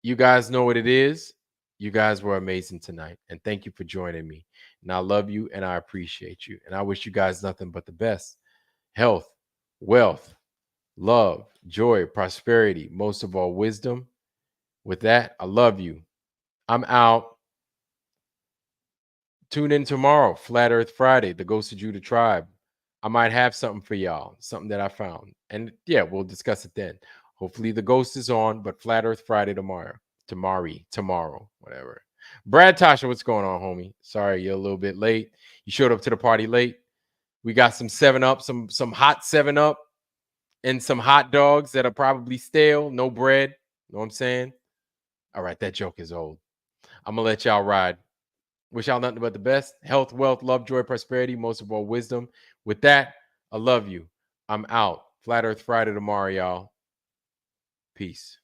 you guys know what it is. You guys were amazing tonight. And thank you for joining me. And I love you and I appreciate you. And I wish you guys nothing but the best. Health, wealth, love, joy, prosperity, most of all, wisdom. With that, I love you. I'm out. Tune in tomorrow, Flat Earth Friday, the Ghost of Judah Tribe. I might have something for y'all, something that I found. And yeah, we'll discuss it then. Hopefully the ghost is on, but Flat Earth Friday tomorrow. Tomorrow, whatever. Brad Tasha, what's going on, homie? Sorry, you're a little bit late. You showed up to the party late. We got some 7 Up, some hot 7 Up, and some hot dogs that are probably stale, no bread. Know what I'm saying? All right, that joke is old. I'm gonna let y'all ride. Wish y'all nothing but the best. Health, wealth, love, joy, prosperity, most of all, wisdom. With that, I love you. I'm out. Flat Earth Friday tomorrow, y'all. Peace.